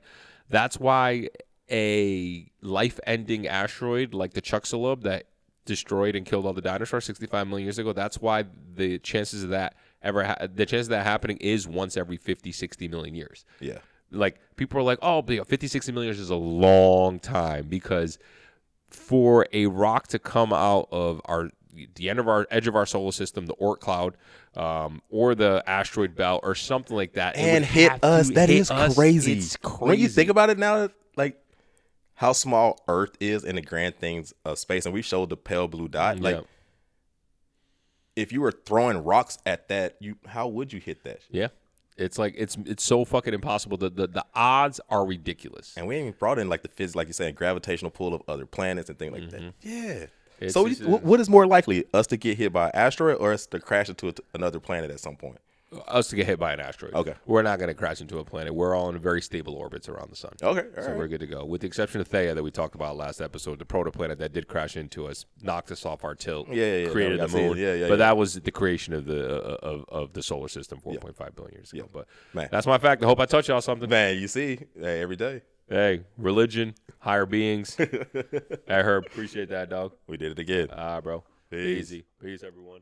that's why a life-ending asteroid like the Chicxulub that destroyed and killed all the dinosaurs 65 million years ago, that's why the chances of that happening is once every 50, 60 million years. Yeah. Like, people are like, oh, 50, 60 million years is a long time because for a rock to come out of the edge of our solar system, the Oort cloud, or the asteroid belt, or something like that, and hit us. That is crazy. It's crazy. When you think about it now, like how small Earth is in the grand things of space, and we showed the pale blue dot. Like, if you were throwing rocks at that, how would you hit that? Yeah. It's like it's so fucking impossible. The odds are ridiculous. And we ain't even brought in like the physics, like you're saying, gravitational pull of other planets and things like that. Yeah. So what is more likely, us to get hit by an asteroid or us to crash into another planet at some point? Us to get hit by an asteroid. Okay. We're not going to crash into a planet. We're all in very stable orbits around the sun. Okay. So we're good to go. With the exception of Theia that we talked about last episode, the protoplanet that did crash into us, knocked us off our tilt, created the moon. But that was the creation of the solar system 4.5 billion years ago. But man, that's my fact. I hope I touch y'all something. Man, you see, every day. Hey, religion, higher beings. Hey, Herb, appreciate that, dog. We did it again. Bro. Peace. Easy. Peace, everyone.